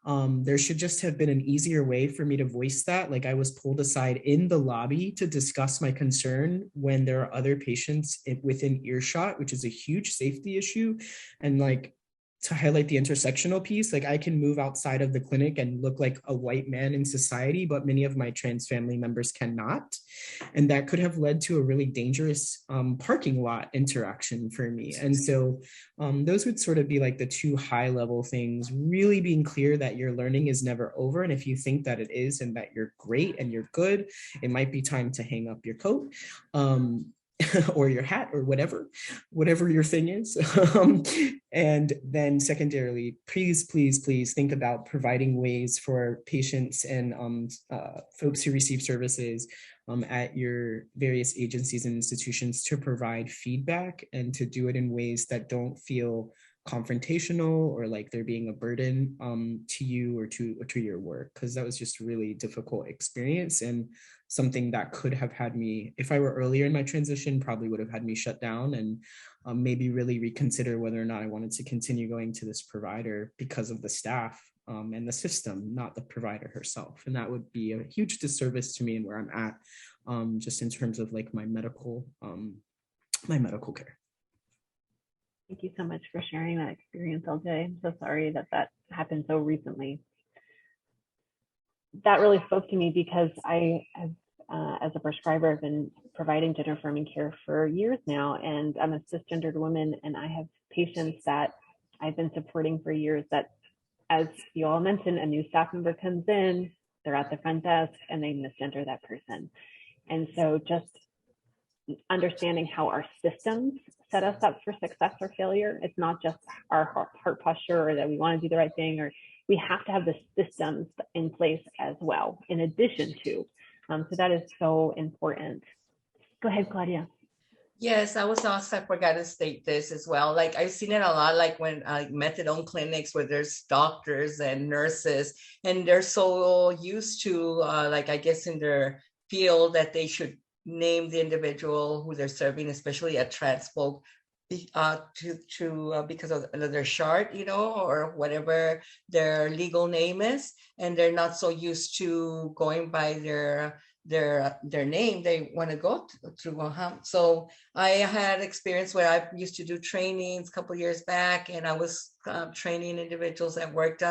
S6: There should just have been an easier way for me to voice that. Like, I was pulled aside in the lobby to discuss my concern when there are other patients within earshot, which is a huge safety issue. And like, to highlight the intersectional piece, like I can move outside of the clinic and look like a white man in society, but many of my trans family members cannot. And that could have led to a really dangerous parking lot interaction for me. And so those would sort of be like the two high level things, really being clear that your learning is never over. And if you think that it is and that you're great and you're good, it might be time to hang up your coat. Or your hat or whatever your thing is. And then secondarily, please think about providing ways for patients and folks who receive services at your various agencies and institutions to provide feedback and to do it in ways that don't feel confrontational or like they're being a burden to you or to your work, because that was just a really difficult experience and something that could have had me, if I were earlier in my transition, probably would have had me shut down and maybe really reconsider whether or not I wanted to continue going to this provider because of the staff and the system, not the provider herself. And that would be a huge disservice to me and where I'm at, just in terms of like my medical care.
S1: Thank you so much for sharing that experience, LJ. I'm so sorry that happened so recently. That really spoke to me because I have, as a prescriber, I've been providing gender affirming care for years now, and I'm a cisgendered woman, and I have patients that I've been supporting for years that, as you all mentioned, a new staff member comes in, they're at the front desk, and they misgender that person. And so just understanding how our systems set us up for success or failure. It's not just our heart posture or that we want to do the right thing, or we have to have the systems in place as well, in addition to. So that is so important. Go ahead, Claudia.
S4: Yes, I forgot to state this as well. Like I've seen it a lot, like when methadone clinics where there's doctors and nurses, and they're so used to, like I guess in their field, that they should name the individual who they're serving, especially a trans folk, because of their chart, you know, or whatever their legal name is, and they're not so used to going by their name. They want to go through so I had experience where I used to do trainings a couple years back, and I was training individuals that worked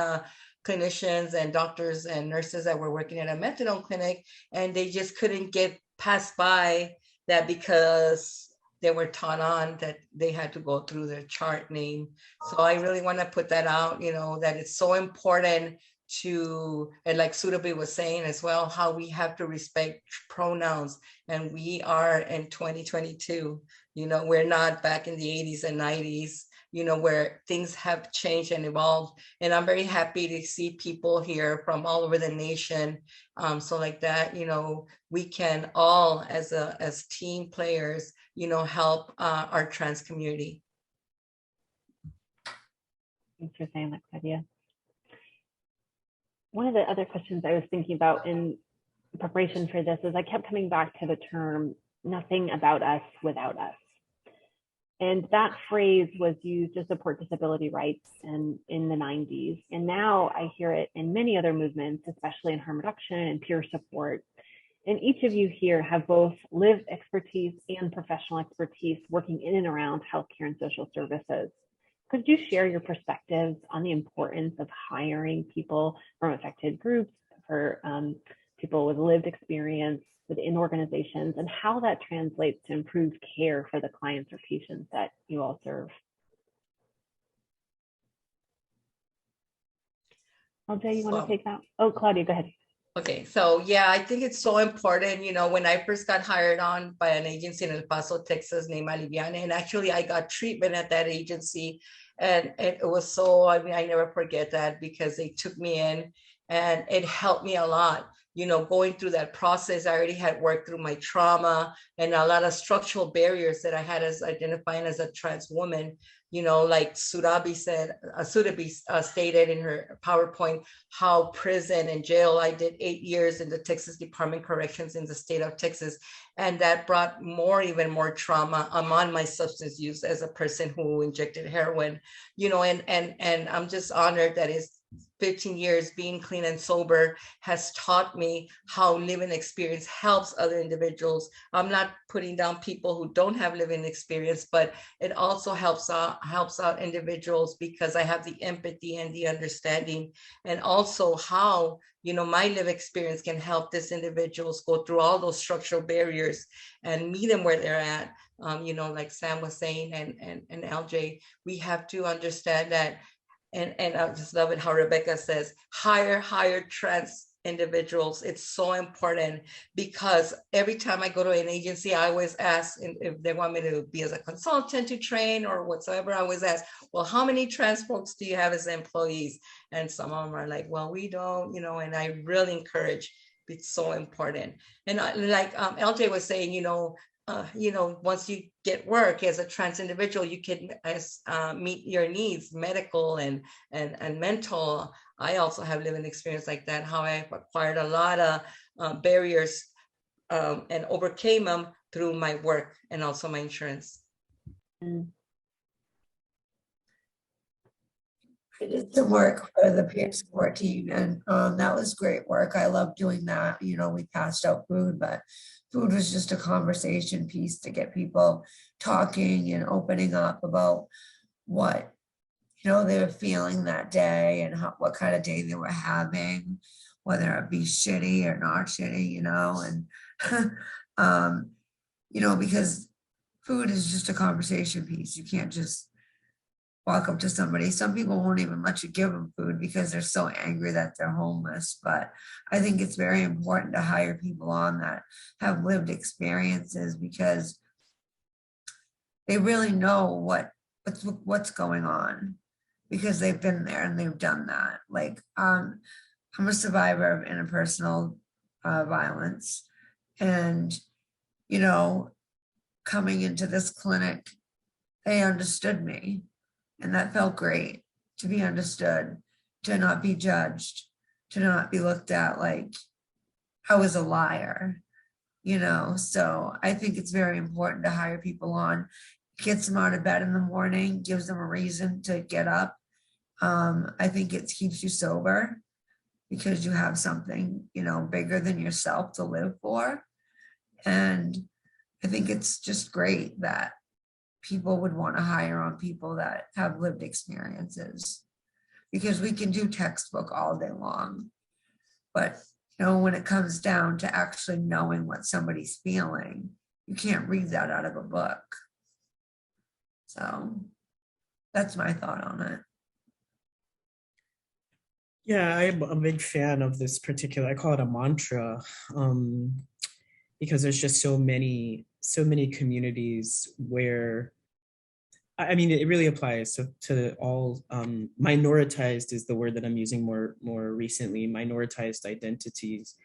S4: clinicians and doctors and nurses that were working at a methadone clinic, and they just couldn't get passed by that because they were taught on that they had to go through their chart name. So I really want to put that out, you know, that it's so important to, and like Sudhabi was saying as well, how we have to respect pronouns. And we are in 2022, you know, we're not back in the 80s and 90s, you know, where things have changed and evolved. And I'm very happy to see people here from all over the nation. So like that, you know, we can all as team players, you know, help our trans community.
S1: Thanks for saying that, Claudia. One of the other questions I was thinking about in preparation for this is I kept coming back to the term, nothing about us without us. And that phrase was used to support disability rights in the 90s. And now I hear it in many other movements, especially in harm reduction and peer support. And each of you here have both lived expertise and professional expertise working in and around healthcare and social services. Could you share your perspectives on the importance of hiring people from affected groups to people with lived experience within organizations, and how that translates to improved care for the clients or patients that you all serve. LJ, you want to take that? Oh, Claudia, go ahead.
S4: Okay, so yeah, I think it's so important. You know, when I first got hired on by an agency in El Paso, Texas, named Aliviana, and actually I got treatment at that agency, and it was so, I mean, I never forget that, because they took me in and it helped me a lot. You know, going through that process, I already had worked through my trauma and a lot of structural barriers that I had as identifying as a trans woman. You know, like Surabhi stated in her PowerPoint, how prison and jail, I did 8 years in the Texas Department of Corrections in the state of Texas. And that brought even more trauma. I'm on my substance use as a person who injected heroin, you know, and I'm just honored that it's 15 years being clean and sober has taught me how living experience helps other individuals. I'm not putting down people who don't have living experience, but it also helps out individuals because I have the empathy and the understanding, and also how, you know, my lived experience can help these individuals go through all those structural barriers and meet them where they're at. You know, like Sam was saying, and LJ, we have to understand that. And I just love it how Rebecca says, hire trans individuals. It's so important, because every time I go to an agency, I always ask if they want me to be as a consultant to train or whatsoever. I always ask, well, how many trans folks do you have as employees? And some of them are like, well, we don't, you know, and I really encourage, it's so important. And like LJ was saying, you know, once you get work as a trans individual, you can meet your needs, medical and mental. I also have lived an experience like that, how I've acquired a lot of barriers and overcame them through my work and also my insurance.
S5: I did some work for the peer support team, and that was great work. I love doing that. You know, we passed out food, but food was just a conversation piece to get people talking and opening up about what, you know, they were feeling that day and what kind of day they were having, whether it be shitty or not shitty, you know, and you know, because food is just a conversation piece. You can't just walk up to somebody. Some people won't even let you give them food because they're so angry that they're homeless. But I think it's very important to hire people on that have lived experiences, because they really know what's going on, because they've been there and they've done that. Like I'm a survivor of interpersonal violence, and you know, coming into this clinic, they understood me. And that felt great, to be understood, to not be judged, to not be looked at like I was a liar, you know? So I think it's very important to hire people on, gets them out of bed in the morning, gives them a reason to get up. I think it keeps you sober because you have something, you know, bigger than yourself to live for. And I think it's just great that people would want to hire on people that have lived experiences, because we can do textbook all day long, but you know, when it comes down to actually knowing what somebody's feeling, you can't read that out of a book. So that's my thought on it.
S6: Yeah, I'm a big fan of this particular, I call it a mantra, because there's just so many communities where, I mean, it really applies to all. Minoritized is the word that I'm using more recently. Minoritized identities.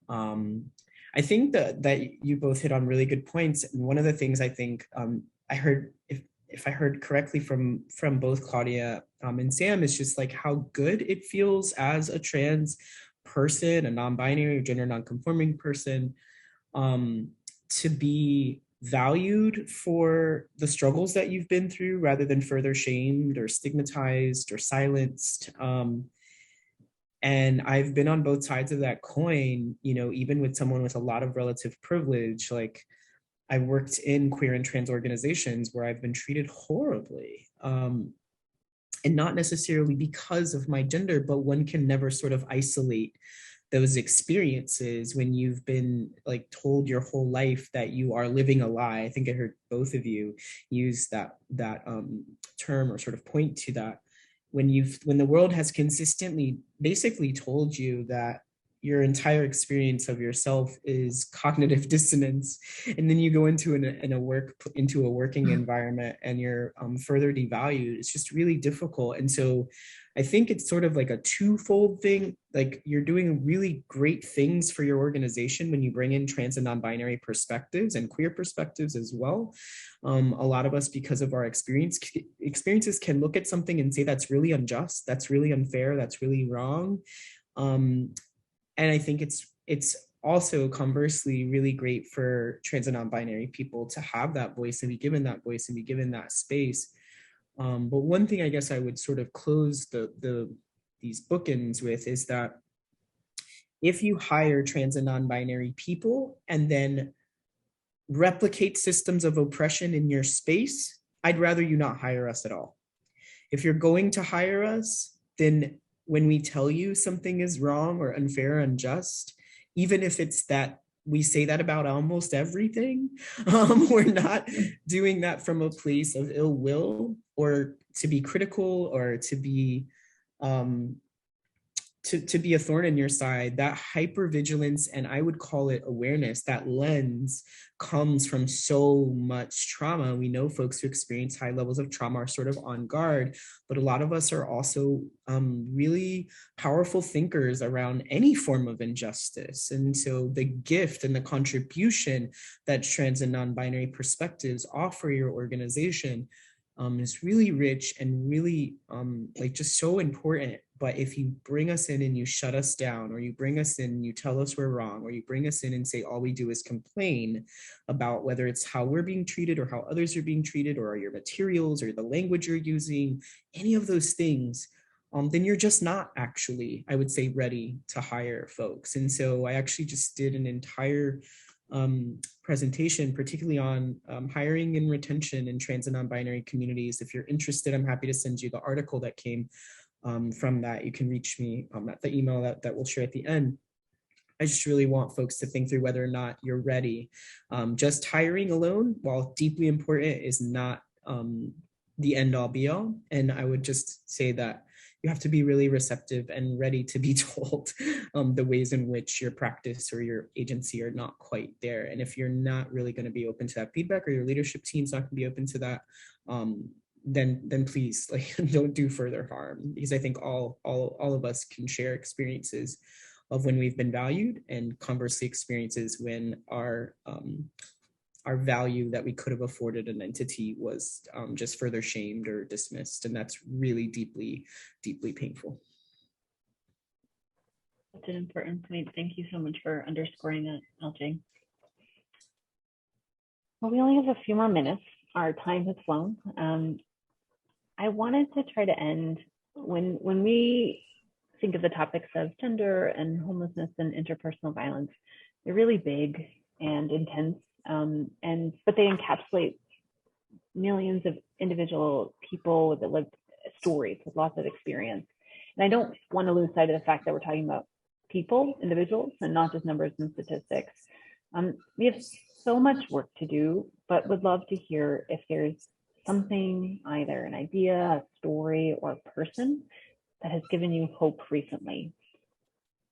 S6: I think that you both hit on really good points. And one of the things I think I heard, if I heard correctly from both Claudia and Sam, is just like how good it feels as a trans person, a non-binary, gender non-conforming person, to be valued for the struggles that you've been through rather than further shamed or stigmatized or silenced. And I've been on both sides of that coin, you know, even with someone with a lot of relative privilege. Like I worked in queer and trans organizations where I've been treated horribly. And not necessarily because of my gender, but one can never sort of isolate those experiences when you've been like told your whole life that you are living a lie. I think I heard both of you use that term or sort of point to that. When the world has consistently basically told you that your entire experience of yourself is cognitive dissonance, and then you go into a working environment and you're further devalued, it's just really difficult. And so I think it's sort of like a twofold thing. Like, you're doing really great things for your organization when you bring in trans and non-binary perspectives and queer perspectives as well. A lot of us, because of our experiences, can look at something and say that's really unjust, that's really unfair, that's really wrong. And I think it's also conversely really great for trans and non-binary people to have that voice and be given that voice and be given that space. But one thing I guess I would sort of close these bookends with is that if you hire trans and non-binary people and then replicate systems of oppression in your space, I'd rather you not hire us at all. If you're going to hire us, then when we tell you something is wrong or unfair or unjust, even if it's that we say that about almost everything, we're not doing that from a place of ill will or to be critical or to be to be a thorn in your side. That hypervigilance, and I would call it awareness, that lens comes from so much trauma. We know folks who experience high levels of trauma are sort of on guard, but a lot of us are also really powerful thinkers around any form of injustice. And so the gift and the contribution that trans and non-binary perspectives offer your organization is really rich and really like just so important. But if you bring us in and you shut us down, or you bring us in and you tell us we're wrong, or you bring us in and say all we do is complain about whether it's how we're being treated or how others are being treated, or your materials or the language you're using, any of those things, then you're just not actually, I would say, ready to hire folks. And so I actually just did an entire presentation, particularly on hiring and retention in trans and non-binary communities. If you're interested, I'm happy to send you the article that came from that. You can reach me at the email that we'll share at the end. I just really want folks to think through whether or not you're ready. Just hiring alone, while deeply important, is not the end all be all. And I would just say that you have to be really receptive and ready to be told the ways in which your practice or your agency are not quite there. And if you're not really going to be open to that feedback, or your leadership team's not going to be open to that, then please, like, don't do further harm, because I think all of us can share experiences of when we've been valued, and conversely experiences when our value that we could have afforded an entity was just further shamed or dismissed. And that's really deeply, deeply painful.
S1: That's an important point. Thank you so much for underscoring that, LJ. Well, we only have a few more minutes. Our time has flown. I wanted to try to end when we think of the topics of gender and homelessness and interpersonal violence, they're really big and intense, but they encapsulate millions of individual people with lived stories, with lots of experience. And I don't want to lose sight of the fact that we're talking about people, individuals, and not just numbers and statistics. We have so much work to do, but would love to hear if there's something, either an idea, a story, or a person that has given you hope recently.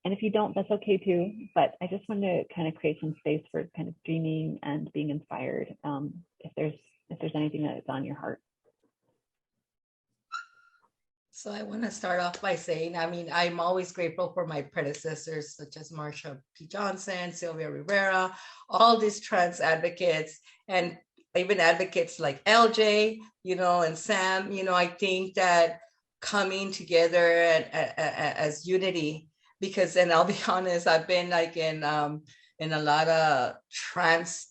S1: And if you don't, that's okay too. But I just want to kind of create some space for kind of dreaming and being inspired. If there's anything that is on your heart.
S4: So I want to start off by saying, I mean, I'm always grateful for my predecessors, such as Marsha P. Johnson, Sylvia Rivera, all these trans advocates, and even advocates like LJ, and Sam. I think that coming together as unity, because, and I'll be honest, I've been like in a lot of trans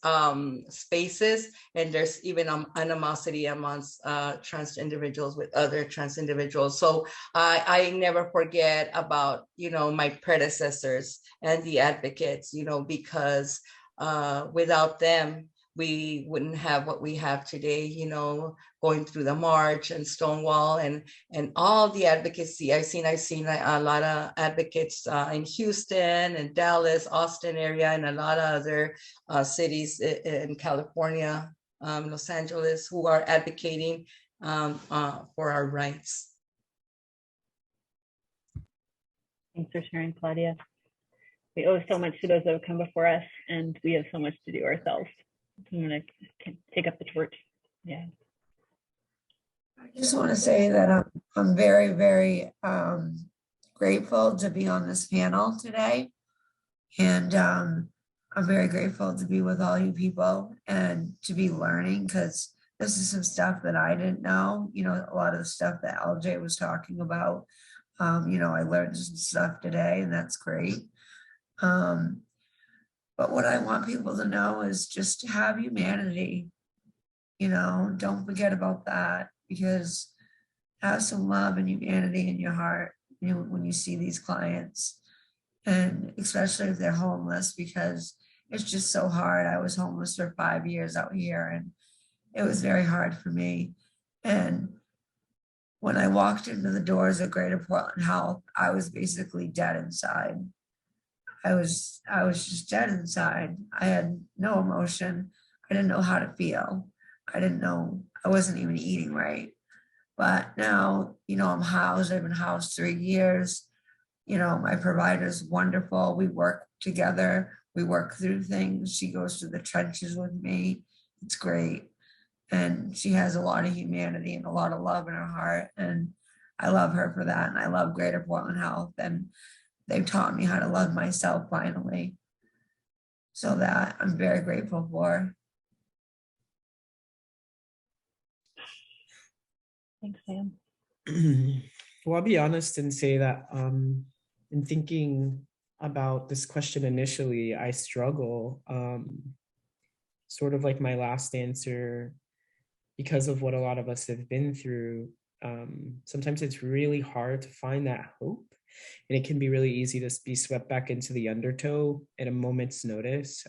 S4: spaces, and there's even animosity amongst trans individuals with other trans individuals. So I never forget about, my predecessors and the advocates, because without them, we wouldn't have what we have today, you know, going through the march and Stonewall and all the advocacy. I've seen a lot of advocates in Houston and Dallas, Austin area, and a lot of other cities in California, Los Angeles, who are advocating for our rights.
S1: Thanks for sharing, Claudia. We owe so much to those that have come before us, and we have so much to do ourselves. I'm going to take up the torch. Yeah.
S5: I just want to say that I'm very, very grateful to be on this panel today. And I'm very grateful to be with all you people and to be learning, because this is some stuff that I didn't know. You know, a lot of the stuff that LJ was talking about, you know, I learned some stuff today, and that's great. But what I want people to know is just to have humanity. You know, don't forget about that, because have some love and humanity in your heart, you know, when you see these clients, and especially if they're homeless, because it's just so hard. I was homeless for 5 years out here, and it was very hard for me. And when I walked into the doors of Greater Portland Health, I was basically dead inside. I was just dead inside. I had no emotion. I didn't know how to feel. I didn't know, I wasn't even eating right. But now, you know, I'm housed. I've been housed 3 years. You know, my provider's wonderful. We work together. We work through things. She goes to the trenches with me. It's great. And she has a lot of humanity and a lot of love in her heart. And I love her for that. And I love Greater Portland Health. And they've taught me how to love myself finally. So that I'm very grateful for.
S1: Thanks, Sam.
S6: Well, I'll be honest and say that in thinking about this question initially, I struggle, sort of like my last answer, because of what a lot of us have been through. Sometimes it's really hard to find that hope. And it can be really easy to be swept back into the undertow at a moment's notice.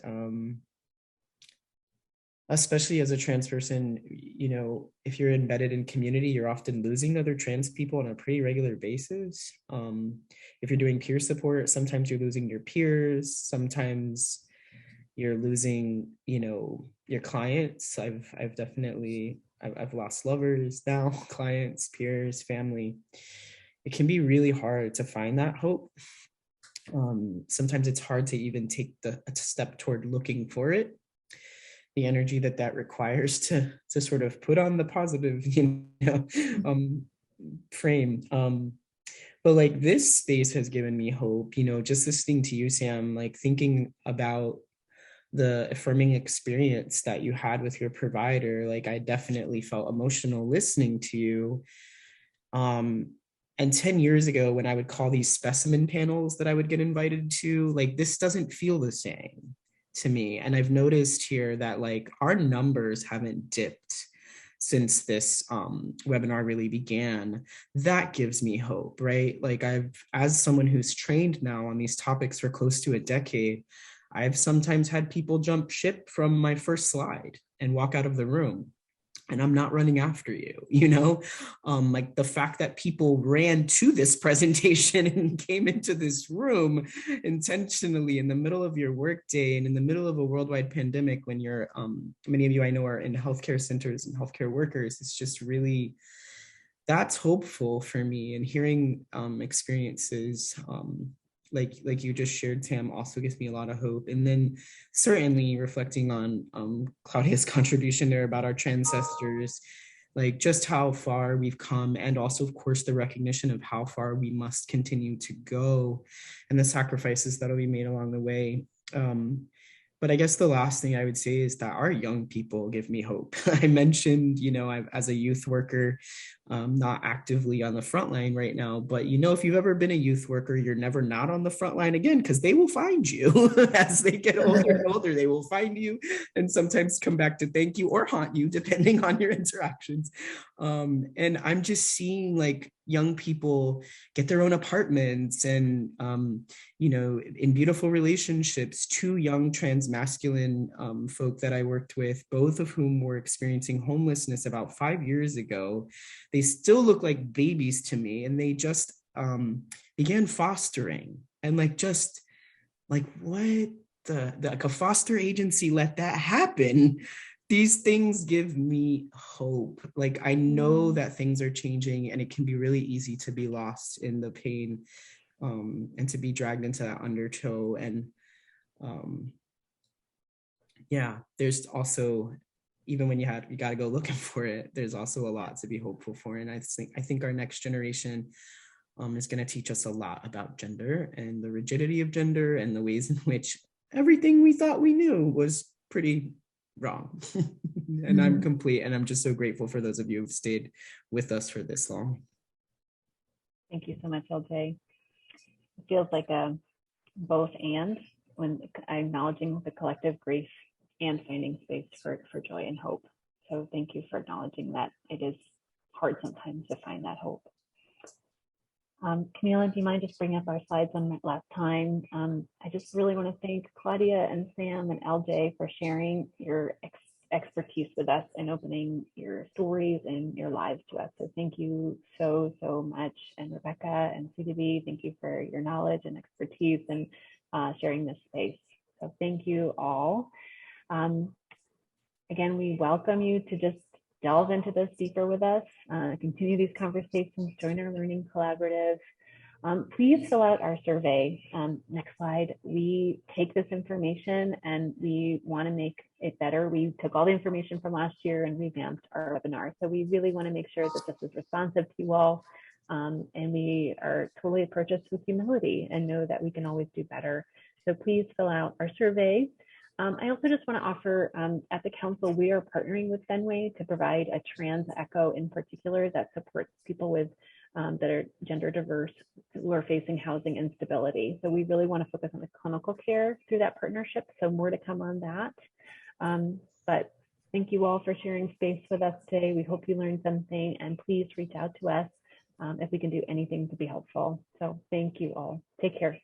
S6: Especially as a trans person, you know, if you're embedded in community, you're often losing other trans people on a pretty regular basis. If you're doing peer support, sometimes you're losing your peers. Sometimes you're losing, you know, your clients. I've definitely lost lovers now, clients, peers, family. It can be really hard to find that hope. Sometimes it's hard to even take a step toward looking for it. The energy that requires to sort of put on the positive, you know, frame. But like this space has given me hope, you know, just listening to you, Sam, like thinking about the affirming experience that you had with your provider. Like I definitely felt emotional listening to you. And 10 years ago, when I would call these specimen panels that I would get invited to, like this doesn't feel the same to me. And I've noticed here that like our numbers haven't dipped since this webinar really began. That gives me hope, right? Like as someone who's trained now on these topics for close to a decade, I've sometimes had people jump ship from my first slide and walk out of the room. And I'm not running after you, you know, like the fact that people ran to this presentation and came into this room intentionally in the middle of your workday and in the middle of a worldwide pandemic, when you're, many of you I know are in healthcare centers and healthcare workers, it's just really, that's hopeful for me. And hearing experiences like you just shared, Tam, also gives me a lot of hope. And then certainly reflecting on Claudia's contribution there about our ancestors, like just how far we've come, and also of course the recognition of how far we must continue to go and the sacrifices that'll be made along the way. But I guess the last thing I would say is that our young people give me hope. I mentioned, you know, as a youth worker, not actively on the front line right now, but you know, if you've ever been a youth worker, you're never not on the front line again, because they will find you as they get older and older. They will find you and sometimes come back to thank you or haunt you, depending on your interactions. And I'm just seeing like young people get their own apartments and, you know, in beautiful relationships. Two young trans masculine folk that I worked with, both of whom were experiencing homelessness about 5 years ago. They still look like babies to me, and they just began fostering. And like, just like, what like a foster agency let that happen? These things give me hope. Like, I know that things are changing, and it can be really easy to be lost in the pain, and to be dragged into that undertow. And yeah, there's also, even when you got to go looking for it, there's also a lot to be hopeful for. And I think our next generation is going to teach us a lot about gender and the rigidity of gender and the ways in which everything we thought we knew was pretty wrong. And I'm complete, and I'm just so grateful for those of you who've stayed with us for this long.
S1: Thank you so much, LJ. It feels like a both and, when acknowledging the collective grief and finding space for joy and hope. So thank you for acknowledging that it is hard sometimes to find that hope. Camila, do you mind just bringing up our slides one last time? I just really want to thank Claudia and Sam and LJ for sharing your expertise with us and opening your stories and your lives to us. So thank you so much. And Rebecca and CDB, thank you for your knowledge and expertise and sharing this space. So thank you all. Again, we welcome you to just delve into this deeper with us, continue these conversations, join our learning collaborative. Please fill out our survey. Next slide. We take this information and we want to make it better. We took all the information from last year and revamped our webinar. So we really want to make sure that this is responsive to you all. And we are totally approach this with humility and know that we can always do better. So please fill out our survey. I also just want to offer, at the council, we are partnering with Fenway to provide a trans echo in particular that supports people with that are gender diverse who are facing housing instability. So we really want to focus on the clinical care through that partnership. So more to come on that. But thank you all for sharing space with us today. We hope you learned something, and please reach out to us if we can do anything to be helpful. So thank you all. Take care.